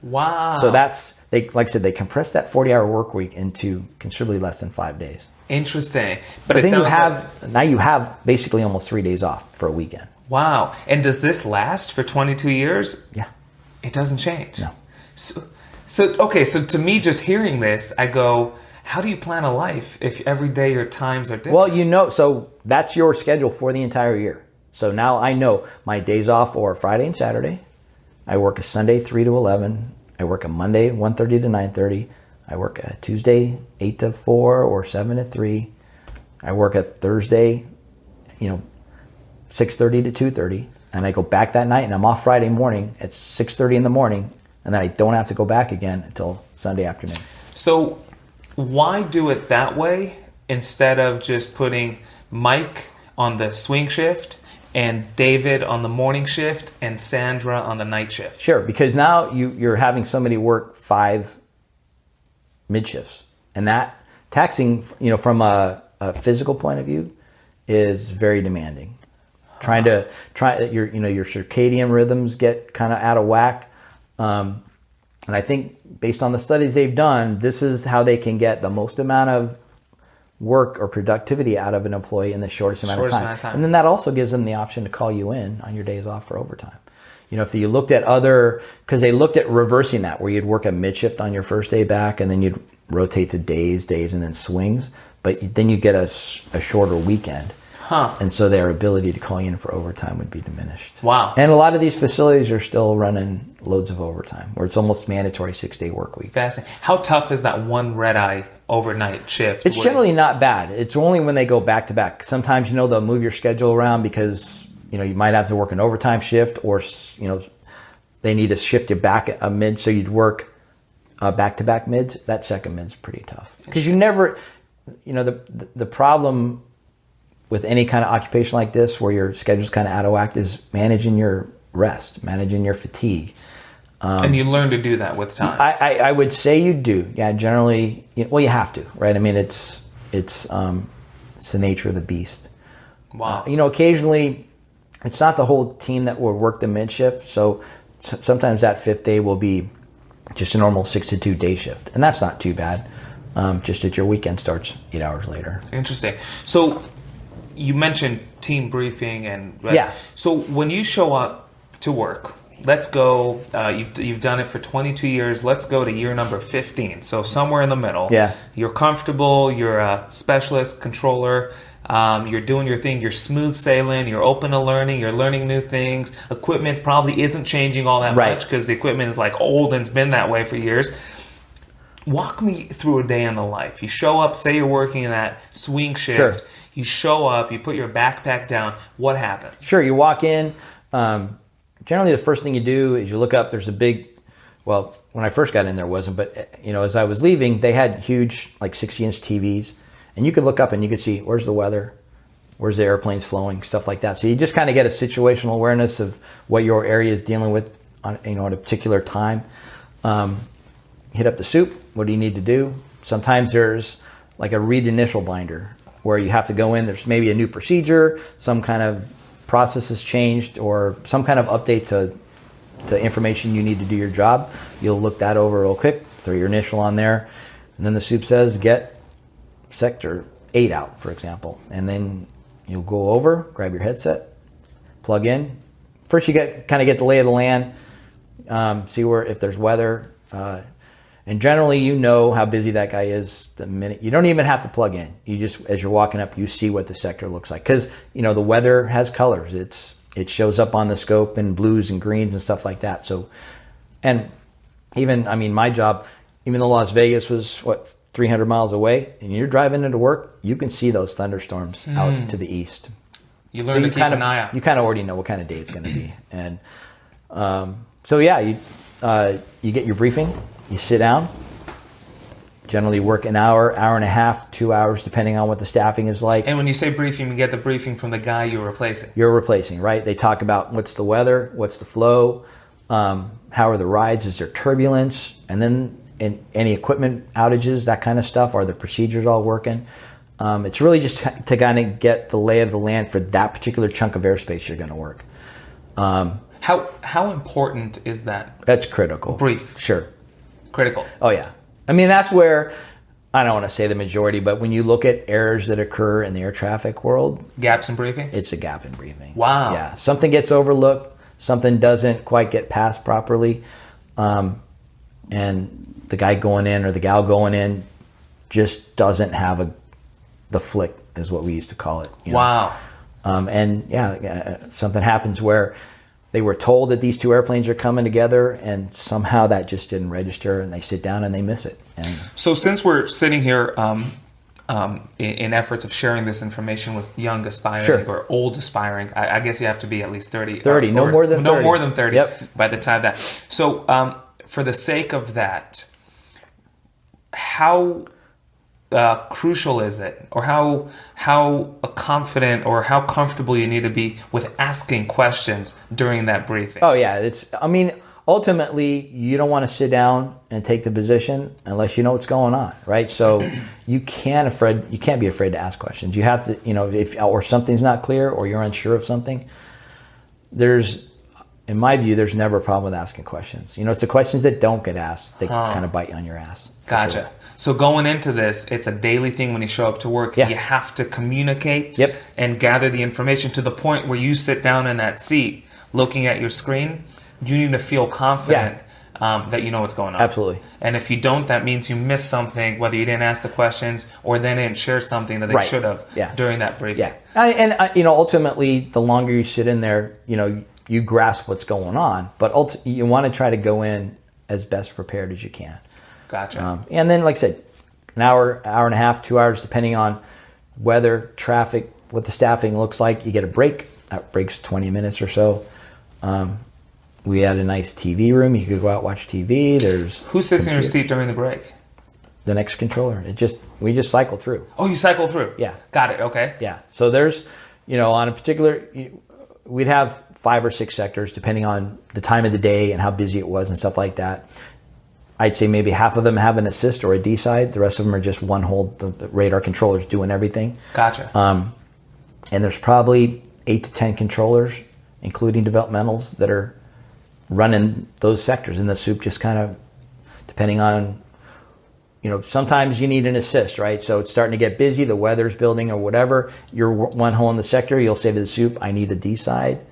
Wow. So like I said, they compressed that 40-hour work week into considerably less than 5 days. Interesting. But then now you have basically almost 3 days off for a weekend. Wow. And does this last for 22 years? Yeah. It doesn't change. No. So to me, just hearing this, I go, how do you plan a life if every day your times are different? Well, so that's your schedule for the entire year. So now I know my days off are Friday and Saturday. I work a Sunday 3 to 11. I work a Monday 1:30 to 9:30. I work a Tuesday 8 to 4 or 7 to 3. I work a Thursday, 6:30 to 2:30, and I go back that night, and I'm off Friday morning at 6:30 in the morning, and then I don't have to go back again until Sunday afternoon. So why do it that way instead of just putting Mike on the swing shift and David on the morning shift and Sandra on the night shift? Sure, because now you're having somebody work 5 mid shifts, and that taxing, from a physical point of view, is very demanding. Your circadian rhythms get kind of out of whack, and I think based on the studies they've done, this is how they can get the most amount of work or productivity out of an employee in the shortest amount of time. And then that also gives them the option to call you in on your days off for overtime. If you looked at because they looked at reversing that, where you'd work a mid shift on your first day back, and then you'd rotate to days, and then swings, but then you get a shorter weekend. Huh. And so their ability to call you in for overtime would be diminished. Wow. And a lot of these facilities are still running loads of overtime, where it's almost mandatory 6-day work week. Fascinating. How tough is that one red-eye overnight shift? It's generally not bad. It's only when they go back to back. Sometimes, they'll move your schedule around because, you might have to work an overtime shift, or, they need to shift you back a mid. So you'd work back-to-back mids. That second mid's pretty tough. Because you never, the problem with any kind of occupation like this, where your schedule's kind of out of whack, is managing your rest, managing your fatigue. And you learn to do that with time. I would say you do. Yeah, generally, you have to, right? I mean, it's the nature of the beast. Wow. Occasionally, it's not the whole team that will work the mid shift. So sometimes that fifth day will be just a normal 6 to 2 day shift, and that's not too bad. Just that your weekend starts 8 hours later. Interesting. So you mentioned team briefing yeah. So when you show up to work, let's go. You've done it for 22 years. Let's go to year number 15. So somewhere in the middle. Yeah. You're comfortable. You're a specialist controller. You're doing your thing. You're smooth sailing. You're open to learning. You're learning new things. Equipment probably isn't changing all that much, because the equipment is like old and it's been that way for years. Walk me through a day in the life. You show up. Say you're working in that swing shift. Sure. You show up. You put your backpack down. What happens? Sure. You walk in. Generally, the first thing you do is you look up. There's a big, well, when I first got in, there wasn't, but as I was leaving, they had huge, like 60-inch TVs, and you could look up and you could see where's the weather, where's the airplanes flowing, stuff like that. So you just kind of get a situational awareness of what your area is dealing with on, at a particular time. Hit up the soup. What do you need to do? Sometimes there's like a read initial binder where you have to go in. There's maybe a new procedure, some kind of process has changed, or some kind of update to information you need to do your job. You'll look that over real quick, throw your initial on there, and then the soup says get sector 8 out, for example. And then you'll go over, grab your headset, plug in. First you get the lay of the land, see if there's weather, and And generally, you know how busy that guy is the minute. You don't even have to plug in. You just, as you're walking up, you see what the sector looks like. Because, the weather has colors. It shows up on the scope in blues and greens and stuff like that. So, and even, my job, even though Las Vegas was, 300 miles away, and you're driving into work, you can see those thunderstorms out to the east. You learn to keep an eye out. You kind of already know what kind of day it's going to be. And so, yeah, you get your briefing, you sit down, generally work an hour, hour and a half, 2 hours, depending on what the staffing is like. And when you say briefing, you get the briefing from the guy you're replacing. You're replacing, right? They talk about what's the weather, what's the flow, how are the rides, is there turbulence, and then any equipment outages, that kind of stuff. Are the procedures all working? It's really just to kind of get the lay of the land for that particular chunk of airspace you're going to work. How important is that? That's critical. Brief. Sure. Critical. Oh, yeah. That's where, I don't want to say the majority, but when you look at errors that occur in the air traffic world. Gaps in briefing? It's a gap in briefing. Wow. Yeah. Something gets overlooked. Something doesn't quite get passed properly. And the guy going in or the gal going in just doesn't have the flick, is what we used to call it. Wow. Something happens where they were told that these two airplanes are coming together, and somehow that just didn't register, and they sit down and they miss it. And so since we're sitting here in efforts of sharing this information with young aspiring or old aspiring, I guess you have to be at least 30. 30, no more than 30. No more than 30 Yep. by the time that. So for the sake of that, how crucial is it, or how confident or how comfortable you need to be with asking questions during that briefing? Oh yeah, ultimately you don't want to sit down and take the position unless you know what's going on, right? So you can't be afraid to ask questions. You have to, if something's not clear or you're unsure of something, in my view, there's never a problem with asking questions. It's the questions that don't get asked that kind of bite you on your ass. Gotcha. Sure. So going into this, it's a daily thing when you show up to work. Yeah. You have to communicate Yep. and gather the information to the point where you sit down in that seat looking at your screen. You need to feel confident that you know what's going on. Absolutely. And if you don't, that means you missed something, whether you didn't ask the questions or they didn't share something that they should have during that briefing. Yeah. Ultimately, the longer you sit in there, you grasp what's going on, but you want to try to go in as best prepared as you can. Gotcha. And then, like I said, an hour, hour and a half, 2 hours, depending on weather, traffic, what the staffing looks like. You get a break. That break's 20 minutes or so. We had a nice TV room. You could go out and watch TV. Who sits in your seat during the break? The next controller. We just cycle through. Oh, you cycle through? Yeah. Got it. Okay. Yeah. So there's, on a particular, we'd have 5 or 6 sectors depending on the time of the day and how busy it was and stuff like that. I'd say maybe half of them have an assist or a D side. The rest of them are just one hold. The radar controllers doing everything. Gotcha. And there's probably 8 to 10 controllers, including developmentals, that are running those sectors. And the soup just kind of, depending on, sometimes you need an assist, right? So it's starting to get busy. The weather's building or whatever. You're one hole in the sector. You'll say to the soup, I need a D side.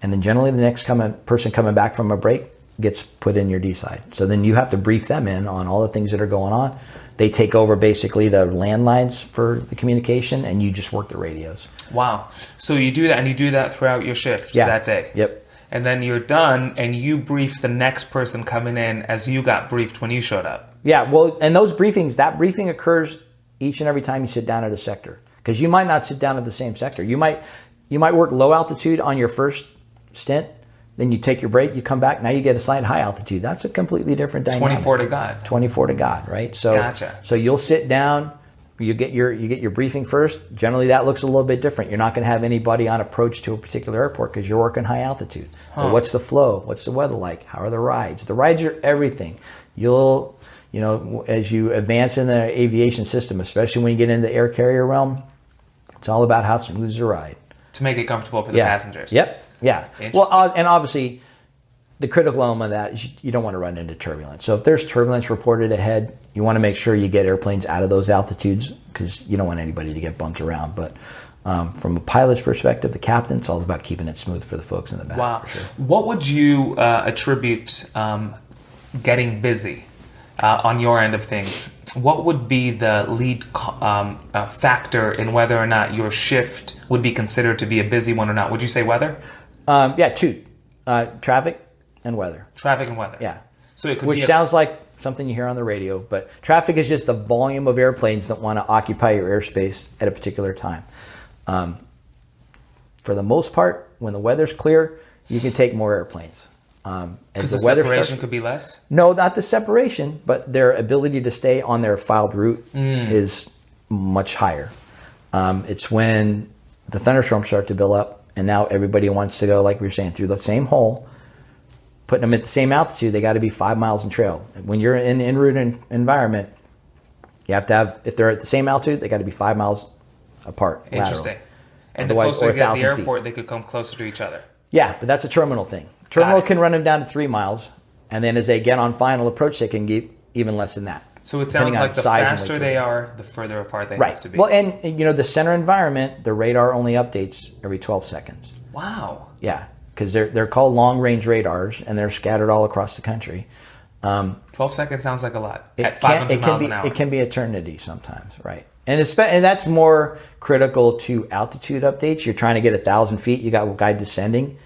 And then generally the next person coming back from a break gets put in your D side. So then you have to brief them in on all the things that are going on. They take over basically the landlines for the communication, and you just work the radios. Wow. So you do that, and you do that throughout your shift that day. Yep. And then you're done, and you brief the next person coming in as you got briefed when you showed up. Yeah, well, and those briefings, that briefing occurs each and every time you sit down at a sector, because you might not sit down at the same sector. You might work low altitude on your first stint, then you take your break, you come back, now you get assigned high altitude. That's a completely different dynamic. 24 to God. 24 to God, right? So, gotcha. So you'll sit down, you get your briefing first. Generally, that looks a little bit different. You're not going to have anybody on approach to a particular airport because you're working high altitude. But what's the flow? What's the weather like? How are the rides? The rides are everything. As you advance in the aviation system, especially when you get into the air carrier realm, it's all about how smooth is the ride. To make it comfortable for the passengers. Yep. Yeah. Well, and obviously, the critical element of that is you don't want to run into turbulence. So if there's turbulence reported ahead, you want to make sure you get airplanes out of those altitudes because you don't want anybody to get bumped around. But from a pilot's perspective, the captain, it's all about keeping it smooth for the folks in the back. Wow. For sure. What would you attribute getting busy on your end of things, what would be the lead factor in whether or not your shift would be considered to be a busy one or not? Would you say weather? Yeah, two. Traffic and weather. Traffic and weather. Yeah. So it could Which be sounds like something you hear on the radio, but traffic is just the volume of airplanes that want to occupy your airspace at a particular time. For the most part, when the weather's clear, you can take more airplanes. Because the separation could be less? No, not the separation, but their ability to stay on their filed route is much higher. It's when the thunderstorms start to build up, and now everybody wants to go, like we were saying, through the same hole, putting them at the same altitude. They got to be 5 miles in trail. When you're in en route environment, you have to have, if they're at the same altitude, they got to be 5 miles apart. Interesting. Lateral. And the closer they get to the airport, they could come closer to each other. Yeah, but that's a terminal thing. Terminal can run them down to 3 miles, and then as they get on final approach, they can get even less than that. So it sounds like the faster they are, the further apart they have to be. Well, and the center environment, the radar only updates every 12 seconds. Wow. Yeah, because they're called long-range radars, and they're scattered all across the country. 12 seconds sounds like a lot. At 500 miles an hour. It can be eternity sometimes, right? And that's more critical to altitude updates. You're trying to get 1,000 feet. You got guide descending.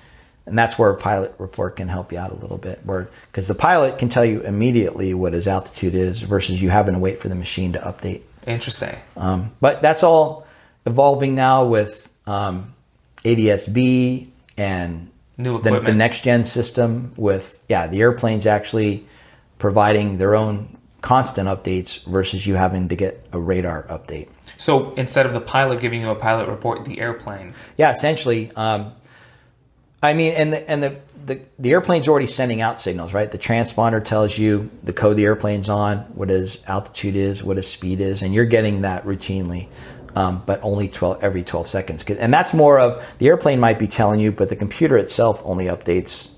And that's where a pilot report can help you out a little bit, because the pilot can tell you immediately what his altitude is versus you having to wait for the machine to update. Interesting. But that's all evolving now with ADS-B and new equipment. The next gen system with the airplanes actually providing their own constant updates versus you having to get a radar update. So instead of the pilot giving you a pilot report, the airplane. Yeah, essentially. I mean, and the airplane's already sending out signals, right? The transponder tells you the code the airplane's on, what his altitude is, what his speed is, and you're getting that routinely, but only every 12 seconds. And that's more of, the airplane might be telling you, but the computer itself only updates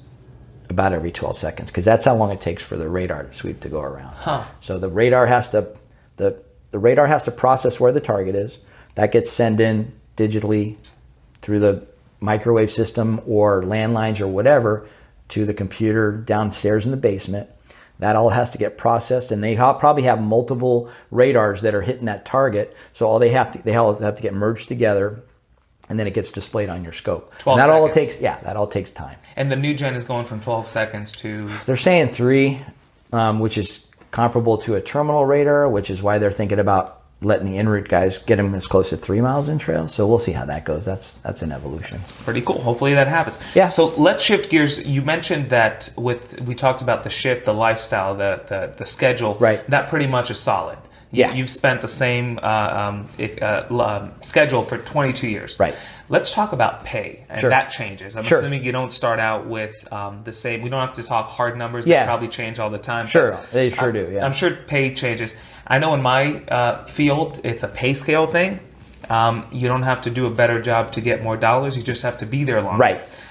about every 12 seconds, because that's how long it takes for the radar sweep to go around. Huh. So the radar has to process where the target is. That gets sent in digitally through the microwave system or landlines or whatever to the computer downstairs in the basement. That all has to get processed, and they probably have multiple radars that are hitting that target. So all they all have to get merged together, and then it gets displayed on your scope. 12 seconds. That all takes time. And the new gen is going from 12 seconds to... They're saying 3, which is comparable to a terminal radar, which is why they're thinking about letting the en route guys get them as close to 3 miles in trail. So we'll see how that goes. That's an evolution. It's pretty cool. Hopefully that happens. Yeah. So let's shift gears. You mentioned that we talked about the shift, the lifestyle, the schedule. Right. That pretty much is solid. Yeah. You've spent the same schedule for 22 years. Right. Let's talk about pay, and that changes. I'm assuming you don't start out with the same. We don't have to talk hard numbers. They probably change all the time. Sure, they sure do. Yeah. I'm sure pay changes. I know in my field, it's a pay scale thing. You don't have to do a better job to get more dollars. You just have to be there longer. Right.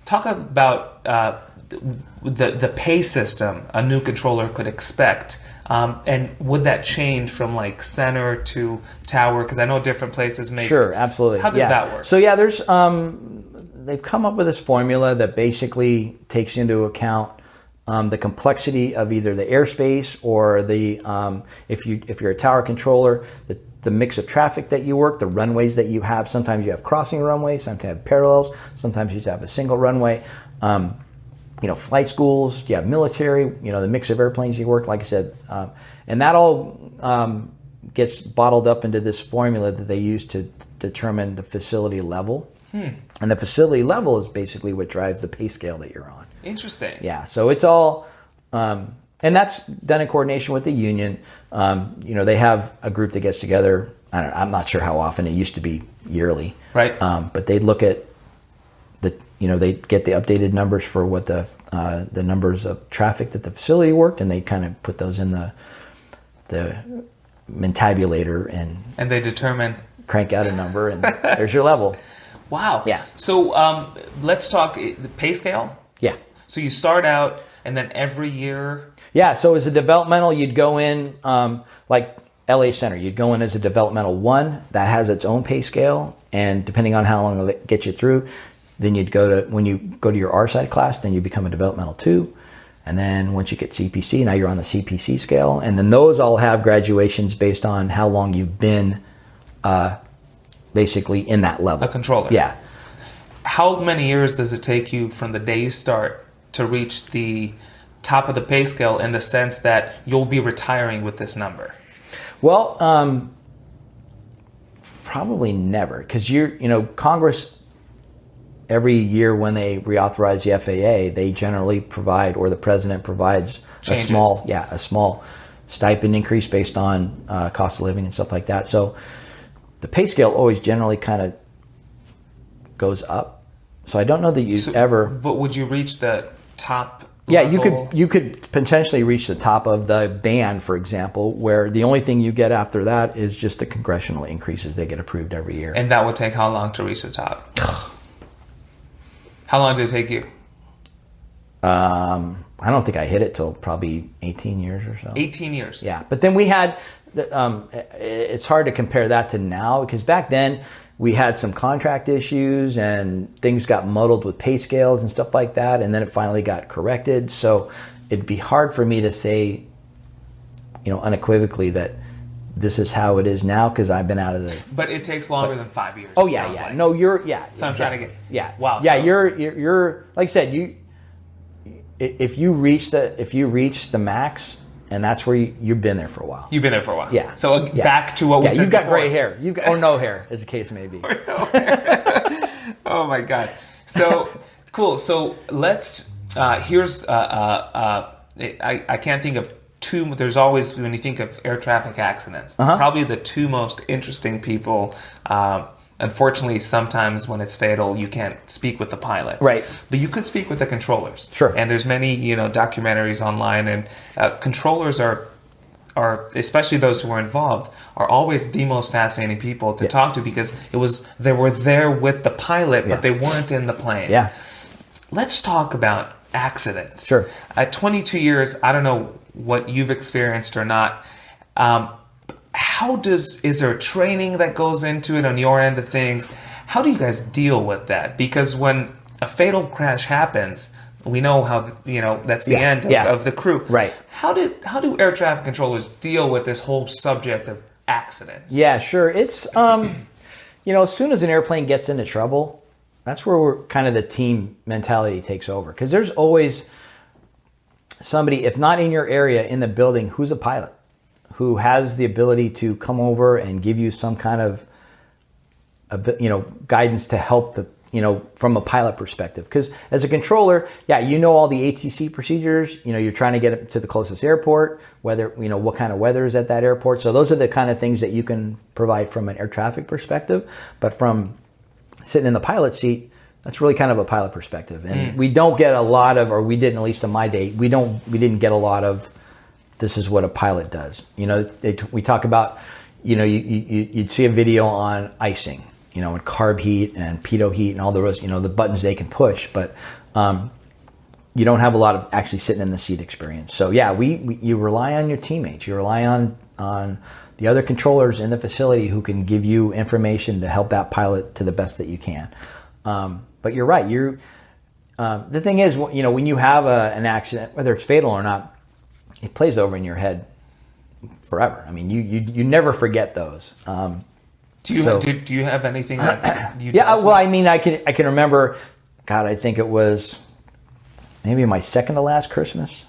Talk about the pay system a new controller could expect. And would that change from like center to tower? Because I know different places make... Sure, absolutely. How does that work? So there's they've come up with this formula that basically takes into account the complexity of either the airspace or the if you're a tower controller, the mix of traffic that you work, the runways that you have. Sometimes you have crossing runways, sometimes you have parallels, sometimes you have a single runway. Flight schools, you have military, the mix of airplanes you work, like I said. And that all gets bottled up into this formula that they use to determine the facility level. And the facility level is basically what drives the pay scale that you're on. Interesting. Yeah, so it's all, and that's done in coordination with the union. They have a group that gets together. I'm not sure how often. It used to be yearly. Right. But they look at they get the updated numbers for what the numbers of traffic that the facility worked, and they kind of put those in the mentabulator and they determine, crank out a number, and there's your level. Wow. Yeah. So let's talk the pay scale. Yeah. So you start out, and then every year. Yeah. So as a developmental, you'd go in like LA Center. You'd go in as a developmental 1 that has its own pay scale, and depending on how long it'll get you through. Then when you go to your R side class, then you become a developmental 2. And then once you get CPC, now you're on the CPC scale. And then those all have graduations based on how long you've been basically in that level. A controller. Yeah. How many years does it take you from the day you start to reach the top of the pay scale, in the sense that you'll be retiring with this number? Well, probably never, because Congress, every year when they reauthorize the FAA, they generally provide, or the president provides, Changes. a small stipend increase based on cost of living and stuff like that. So the pay scale always generally kind of goes up. So I don't know that ever. But would you reach the top? Yeah, level? you could potentially reach the top of the band, for example, where the only thing you get after that is just the congressional increases. They get approved every year. And that would take how long to reach the top? How long did it take you? I don't think I hit it till probably 18 years or so. 18 years. Yeah, but then we had, it's hard to compare that to now, because back then we had some contract issues and things got muddled with pay scales and stuff like that, and then it finally got corrected. So it'd be hard for me to say, unequivocally that this is how it is now, because I've been out of the. But it takes longer than 5 years. Oh yeah, yeah. Like. No, you're So exactly. I'm trying to get. Yeah. Wow. Yeah, so, you're like I said, if you reach the max, and that's where you've been there for a while. You've been there for a while. Yeah. So back to what we said you've got before. gray hair. You've got, or no hair, as the case may be. Oh my God. So cool. So let's. Here's. I can't think of two. There's always, when you think of air traffic accidents, probably the two most interesting people. Unfortunately, sometimes when it's fatal, you can't speak with the pilots. Right. But you could speak with the controllers. Sure. And there's many, documentaries online, and controllers are, especially those who are involved, are always the most fascinating people to talk to, because they were there with the pilot, but they weren't in the plane. Yeah. Let's talk about accidents. Sure. At 22 years, I don't know what you've experienced or not. Is there training that goes into it on your end of things? How do you guys deal with that? Because when a fatal crash happens, we know how, that's the end of the crew. Right. How do air traffic controllers deal with this whole subject of accidents? Yeah, sure. It's, as soon as an airplane gets into trouble, that's where we're kind of the team mentality takes over. Because there's always somebody, if not in your area, in the building, who's a pilot, who has the ability to come over and give you some kind of, guidance to help from a pilot perspective. Because as a controller, all the ATC procedures, you're trying to get it to the closest airport, whether, what kind of weather is at that airport. So those are the kind of things that you can provide from an air traffic perspective. But from sitting in the pilot seat, that's really kind of a pilot perspective. And we don't get a lot of, or we didn't, at least in my day, we didn't get a lot of, this is what a pilot does. We talk about, you'd see a video on icing, and carb heat and pitot heat and all the rest, the buttons they can push, but you don't have a lot of actually sitting in the seat experience. So you rely on your teammates. You rely on the other controllers in the facility who can give you information to help that pilot to the best that you can. But you're right. The thing is, when you have an accident, whether it's fatal or not, it plays over in your head forever. I mean, you never forget those. Do you have anything that you? Yeah, well, I mean, I can remember. God, I think it was maybe my second to last Christmas.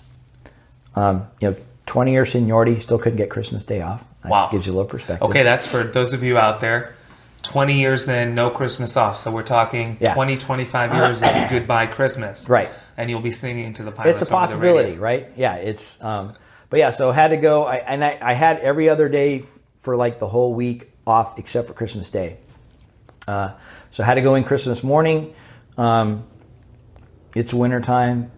20 years seniority, still couldn't get Christmas Day off. That gives you a little perspective. Okay, that's for those of you out there. 20 years in, no Christmas off. So we're talking 20, 25 years of goodbye Christmas. Right. And you'll be singing to the pilots. It's a possibility, right? Yeah, it's, but yeah, so I had to go, I had every other day for like the whole week off except for Christmas Day. So I had to go in Christmas morning. It's wintertime.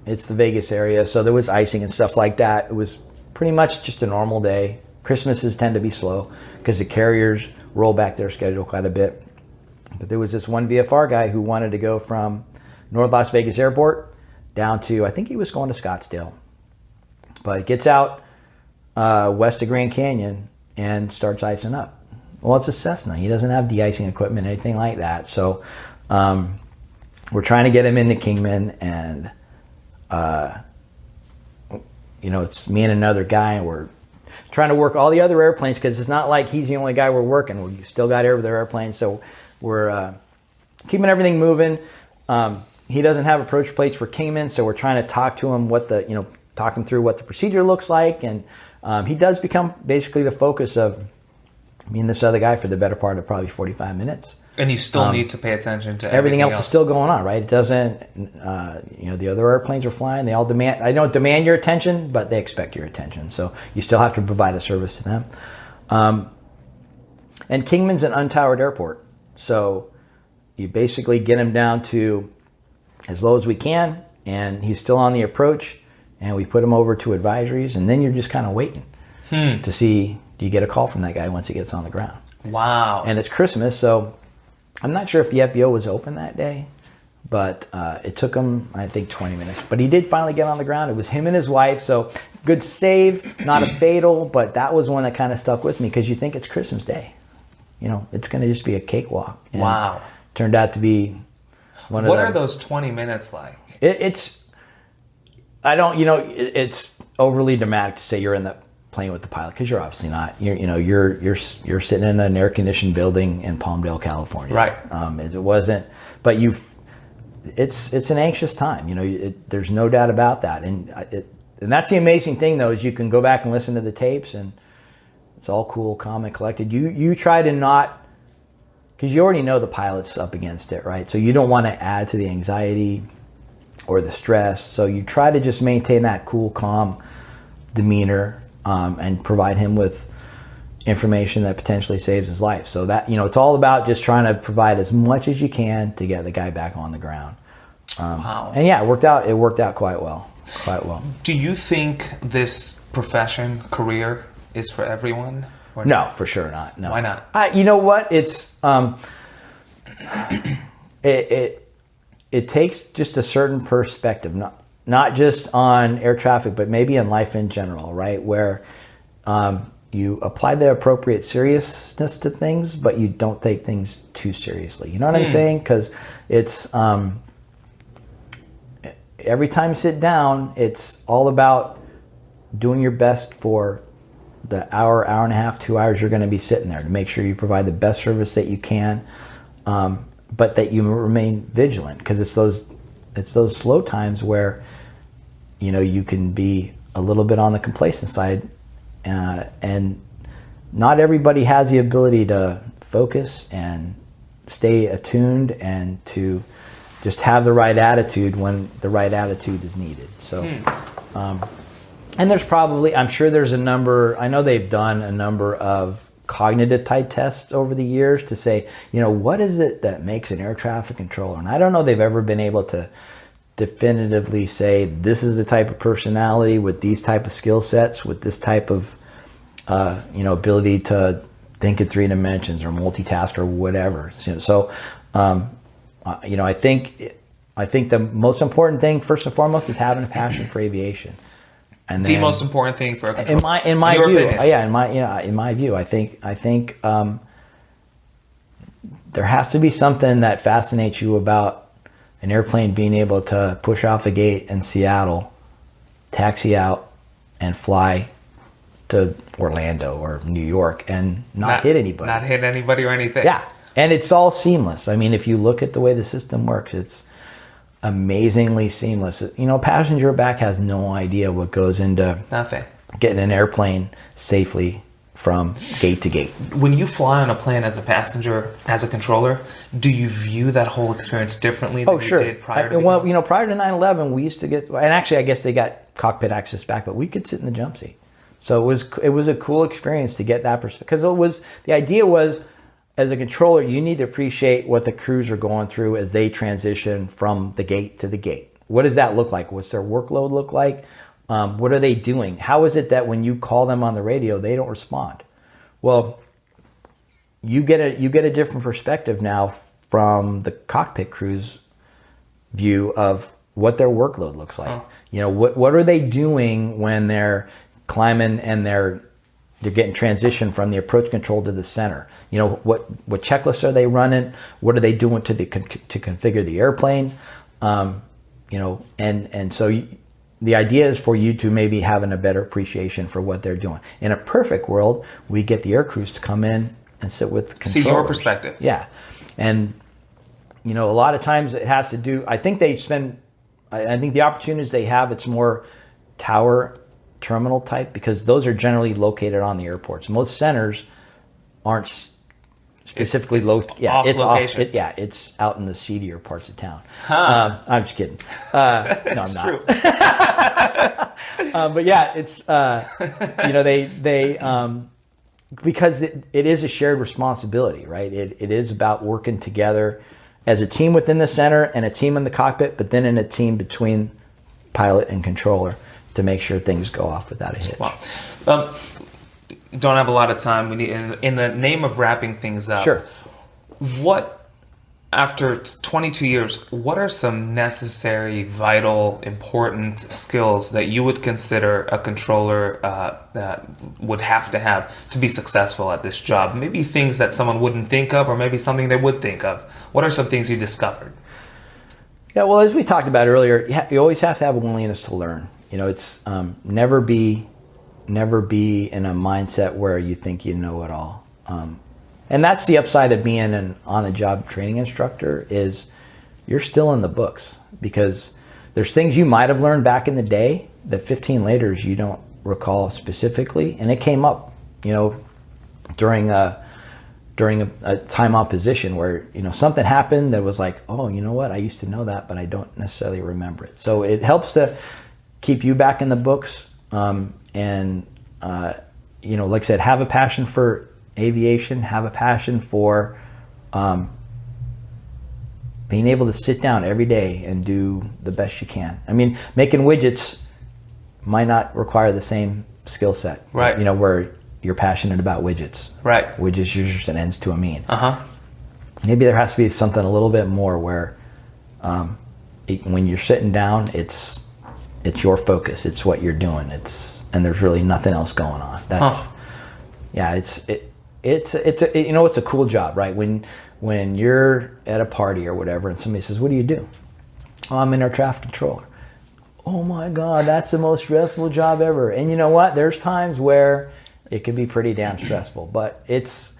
It's the Vegas area, so there was icing and stuff like that. It was pretty much just a normal day. Christmases tend to be slow because the carriers roll back their schedule quite a bit. But there was this one VFR guy who wanted to go from North Las Vegas Airport down to, I think he was going to Scottsdale. But it gets out west of Grand Canyon and starts icing up. Well, it's a Cessna. He doesn't have de-icing equipment, anything like that. So we're trying to get him into Kingman, and it's me and another guy, and we're trying to work all the other airplanes, because it's not like he's the only guy we're working. We still got other airplanes, so we're keeping everything moving. He doesn't have approach plates for Kingman, so we're trying to talk to him talk him through what the procedure looks like, and he does become basically the focus of me and this other guy for the better part of probably 45 minutes. And you still need to pay attention to everything else is still going on, right? It doesn't, the other airplanes are flying. They all demand, I don't demand your attention, but they expect your attention. So you still have to provide a service to them. And Kingman's an untowered airport. So you basically get him down to as low as we can, and he's still on the approach, and we put him over to advisories, and then you're just kind of waiting to see, do you get a call from that guy once he gets on the ground? Wow. And it's Christmas, so I'm not sure if the FBO was open that day, but it took him, I think, 20 minutes. But he did finally get on the ground. It was him and his wife, so good save, not a fatal, but that was one that kind of stuck with me, because you think it's Christmas Day. It's going to just be a cakewalk. And wow. Turned out to be one of What are those 20 minutes like? It's overly dramatic to say you're in the plane with the pilot, because you're obviously not. You're sitting in an air-conditioned building in Palmdale, California. Right. It wasn't, but it's an anxious time. There's no doubt about that, and that's the amazing thing, though, is you can go back and listen to the tapes, and it's all cool, calm, and collected. You try to not, because you already know the pilot's up against it, right? So you don't want to add to the anxiety or the stress. So you try to just maintain that cool, calm demeanor, and provide him with information that potentially saves his life. So that, it's all about just trying to provide as much as you can to get the guy back on the ground. Wow. And yeah, it worked out quite well. Do you think this career is for everyone? Or no, for sure not. No. Why not? You know what? It's it takes just a certain perspective, not just on air traffic, but maybe in life in general, right? Where you apply the appropriate seriousness to things, but you don't take things too seriously. You know what I'm saying? Because it's every time you sit down, it's all about doing your best for the hour and a half, 2 hours you're going to be sitting there, to make sure you provide the best service that you can, but that you remain vigilant, because it's those slow times where you can be a little bit on the complacent side, and not everybody has the ability to focus and stay attuned and to just have the right attitude when the right attitude is needed. So, and there's probably, I'm sure there's I know they've done a number of cognitive type tests over the years to say, what is it that makes an air traffic controller? And I don't know they've ever been able to definitively say, this is the type of personality with these type of skill sets, with this type of, ability to think in 3 dimensions or multitask or whatever. So, I think the most important thing, first and foremost, is having a passion for aviation. And then, the most important thing for a controller, in my view, opinion. in my view, I think there has to be something that fascinates you about an airplane being able to push off a gate in Seattle, taxi out, and fly to Orlando or New York and not hit anybody. Not hit anybody or anything. Yeah, and it's all seamless. I mean, if you look at the way the system works, it's amazingly seamless. Passenger back has no idea what goes into nothing getting an airplane safely from gate to gate. When you fly on a plane as a passenger, as a controller, do you view that whole experience differently than you did prior to? Well, prior to 9/11, we used to get, and actually I guess they got cockpit access back, but we could sit in the jump seat. So it was a cool experience to get that perspective, because the idea was, as a controller, you need to appreciate what the crews are going through as they transition from the gate to the gate. What does that look like? What's their workload look like? What are they doing? How is it that when you call them on the radio, they don't respond? Well, you get a different perspective now from the cockpit crew's view of what their workload looks like. What are they doing when they're climbing and they're getting transition from the approach control to the center? What checklists are they running? What are they doing to configure the airplane? And so the idea is for you to maybe having a better appreciation for what they're doing. In a perfect world, we get the air crews to come in and sit with controllers. See your perspective. Yeah. And, a lot of times it has to do, I think the opportunities they have, it's more tower terminal type, because those are generally located on the airports. Most centers aren't specifically located. Yeah, it's location. It's out in the seedier parts of town. I'm just kidding. No, I'm not. True. But yeah, it's they because it is a shared responsibility, right? It is about working together as a team within the center and a team in the cockpit, but then in a team between pilot and controller to make sure things go off without a hitch. Wow. Don't have a lot of time. We need, in the name of wrapping things up. Sure. After 22 years, what are some necessary, vital, important skills that you would consider a controller would have to be successful at this job? Maybe things that someone wouldn't think of, or maybe something they would think of. What are some things you discovered? Yeah, well, as we talked about earlier, you always have to have a willingness to learn. It's never be in a mindset where you think you know it all. And that's the upside of being an on-the-job training instructor, is you're still in the books, because there's things you might have learned back in the day that 15 later you don't recall specifically, and it came up, during a time on position where something happened that was like, oh, you know what, I used to know that, but I don't necessarily remember it. So it helps to keep you back in the books, and like I said, have a passion for aviation, have a passion for being able to sit down every day and do the best you can. I mean, making widgets might not require the same skill set, right? Where you're passionate about widgets, right? Widgets are just an ends to a mean. Maybe there has to be something a little bit more where when you're sitting down, it's your focus, it's what you're doing, and there's really nothing else going on. That's it's a cool job, right? When you're at a party or whatever and somebody says, what do you do? Oh, I'm an air traffic controller. Oh my God, that's the most stressful job ever. And you know what? There's times where it can be pretty damn stressful, but it's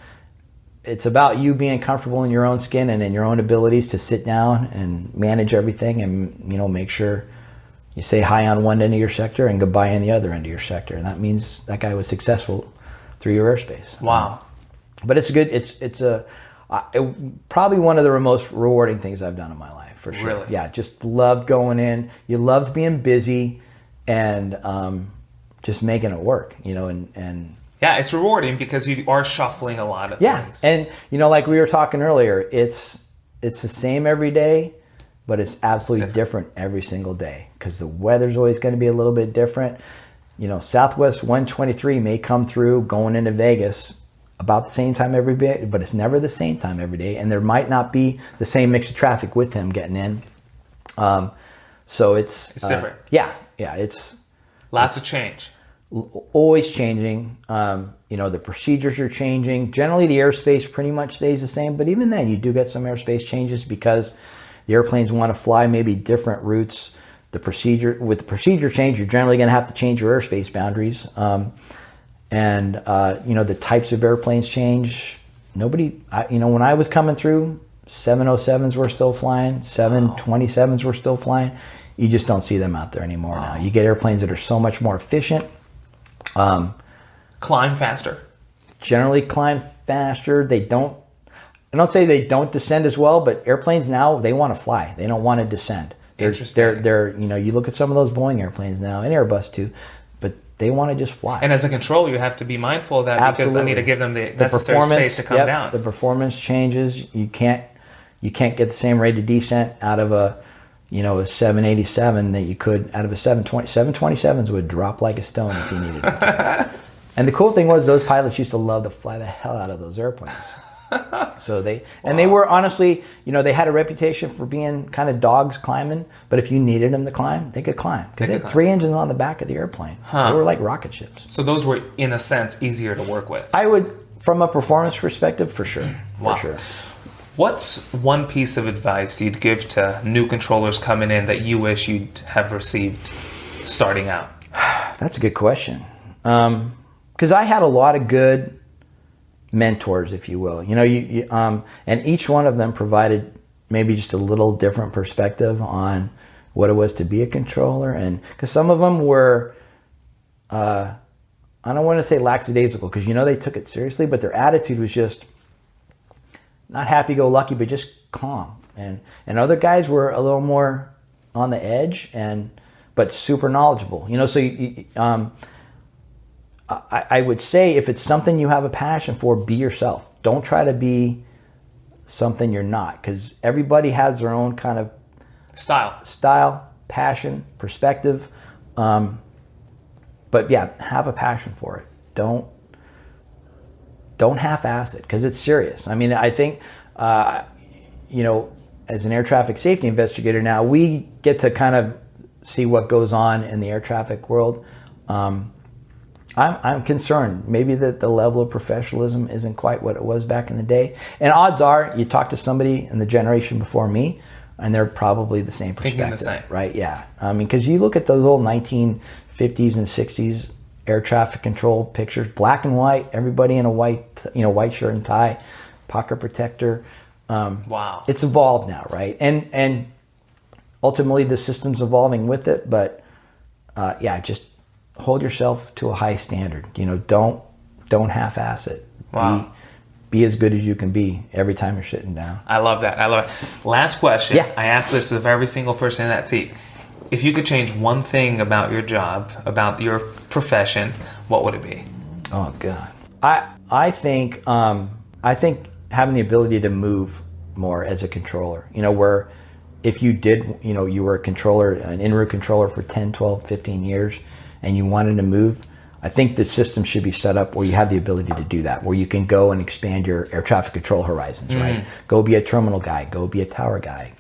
about you being comfortable in your own skin and in your own abilities to sit down and manage everything, and make sure you say hi on one end of your sector and goodbye on the other end of your sector. And that means that guy was successful through your airspace. Wow. But it's good. It's probably one of the most rewarding things I've done in my life, for sure. Really? Yeah, just loved going in. You loved being busy and just making it work, and yeah, it's rewarding because you are shuffling a lot of things. And like we were talking earlier, it's the same every day, but it's absolutely different every single day, because the weather's always going to be a little bit different. Southwest 123 may come through going into Vegas about the same time every day, but it's never the same time every day, and there might not be the same mix of traffic with him getting in. So it's different. It's lots of change. Always changing. The procedures are changing. Generally, the airspace pretty much stays the same, but even then, you do get some airspace changes because the airplanes want to fly maybe different routes. With the procedure change, you're generally going to have to change your airspace boundaries. The types of airplanes change. When I was coming through, 707s were still flying, 727s were still flying. You just don't see them out there anymore now. You get airplanes that are so much more efficient. Climb faster. Generally climb faster. I don't say they don't descend as well, but airplanes now, they want to fly. They don't want to descend. Interesting. You look at some of those Boeing airplanes now, and Airbus too, but they want to just fly. And as a controller, you have to be mindful of that. Absolutely. Because I need to give them the necessary space to come down. The performance changes. You can't get the same rate of descent out of a 787 that you could out of a 720. 727s would drop like a stone if you needed it. And the cool thing was, those pilots used to love to fly the hell out of those airplanes. So they were honestly, they had a reputation for being kind of dogs climbing, but if you needed them to climb, they could climb, because they had 3 engines on the back of the airplane. They were like rocket ships. So those were, in a sense, easier to work with. I would, from a performance perspective, for sure. Wow. For sure. What's one piece of advice you'd give to new controllers coming in that you wish you'd have received starting out? That's a good question. Because I had a lot of good mentors, if you will. You know, and each one of them provided maybe just a little different perspective on what it was to be a controller. And because some of them were, I don't want to say lackadaisical, because you know they took it seriously, but their attitude was just not happy-go-lucky, but just calm. And other guys were a little more on the edge, but super knowledgeable. You know, so I would say if it's something you have a passion for, be yourself. Don't try to be something you're not, because everybody has their own kind of style, passion, perspective. But yeah, have a passion for it. Don't half-ass it, because it's serious. I mean, I think, you know, as an air traffic safety investigator now, we get to kind of see what goes on in the air traffic world. I'm concerned maybe that the level of professionalism isn't quite what it was back in the day. And odds are, you talk to somebody in the generation before me, and they're probably the same perspective. Thinking the same. Right, yeah. I mean, because you look at those old 1950s and 60s air traffic control pictures, black and white, everybody in a white shirt and tie, pocket protector. Wow. It's evolved now, right? And ultimately the system's evolving with it, but yeah, just hold yourself to a high standard. You know, don't half-ass it. Wow. Be as good as you can be every time you're sitting down. I love that. Last question. Yeah. I ask this of every single person in that seat. If you could change one thing about your job, about your profession, what would it be? Oh God. I think having the ability to move more as a controller, you know, where if you did, you know, you were a controller, an en route controller for 10, 12, 15 years and you wanted to move, I think the system should be set up where you have the ability to do that, where you can go and expand your air traffic control horizons, right? Go be a terminal guy, go be a tower guy.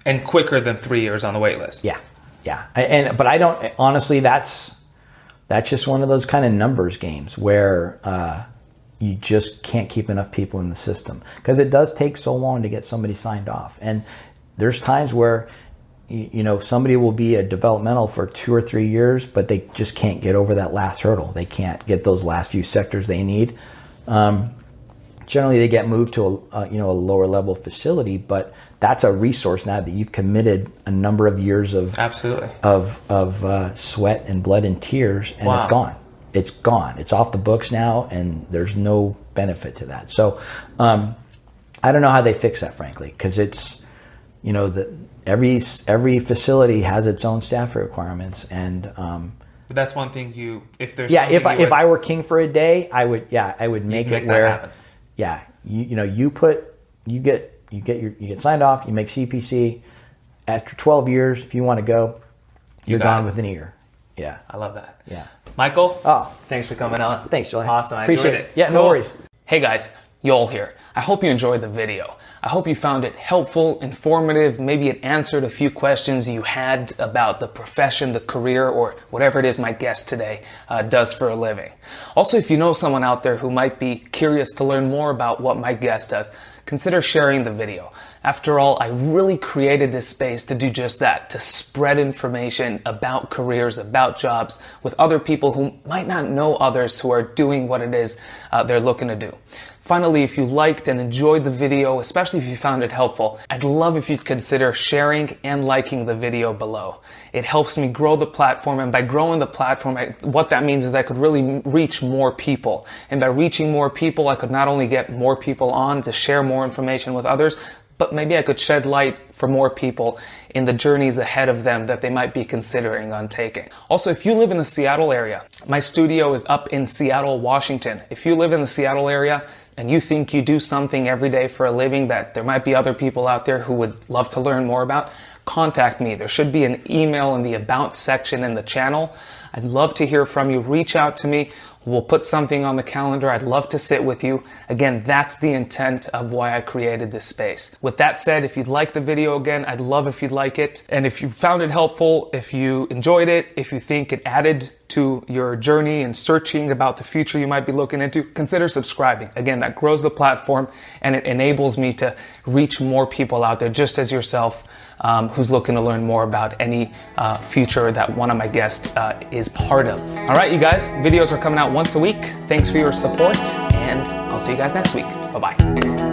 And quicker than 3 years on the wait list. Yeah. But I don't, honestly, that's just one of those kind of numbers games where you just can't keep enough people in the system, because it does take so long to get somebody signed off. And there's times where, you know, somebody will be a developmental for 2 or 3 years, but they just can't get over that last hurdle. They can't get those last few sectors they need. Generally, they get moved to a lower level facility, but that's a resource now that you've committed a number of years of absolutely of sweat and blood and tears, and wow. It's gone. It's gone. It's off the books now, and there's no benefit to that. So I don't know how they fix that, frankly, because it's, you know, every facility has its own staff requirements, and but that's one thing if I were king for a day, I would make it where happen. Yeah, you get signed off, you make CPC. After 12 years, if you want to go, you're gone within a year. Yeah. I love that. Yeah. Michael, thanks for coming on. Thanks, Julie. Awesome. I Appreciate enjoyed it. Yeah, no worries. Hey guys, Yoel here. I hope you enjoyed the video. I hope you found it helpful, informative, maybe it answered a few questions you had about the profession, the career, or whatever it is my guest today does for a living. Also, if you know someone out there who might be curious to learn more about what my guest does, consider sharing the video. After all, I really created this space to do just that, to spread information about careers, about jobs with other people who might not know others who are doing what it is they're looking to do. Finally, if you liked and enjoyed the video, especially if you found it helpful, I'd love if you'd consider sharing and liking the video below. It helps me grow the platform, and by growing the platform, what that means is I could really reach more people. And by reaching more people, I could not only get more people on to share more information with others, but maybe I could shed light for more people in the journeys ahead of them that they might be considering on taking. Also, if you live in the Seattle area, my studio is up in Seattle, Washington. If you live in the Seattle area and you think you do something every day for a living that there might be other people out there who would love to learn more about, contact me. There should be an email in the About section in the channel. I'd love to hear from you. Reach out to me. We'll put something on the calendar. I'd love to sit with you. Again, that's the intent of why I created this space. With that said, if you'd like the video again, I'd love if you'd like it. And if you found it helpful, if you enjoyed it, if you think it added to your journey and searching about the future you might be looking into, consider subscribing. Again, that grows the platform and it enables me to reach more people out there just as yourself, who's looking to learn more about any future that one of my guests is part of. All right, you guys, videos are coming out once a week. Thanks for your support, and I'll see you guys next week. Bye-bye.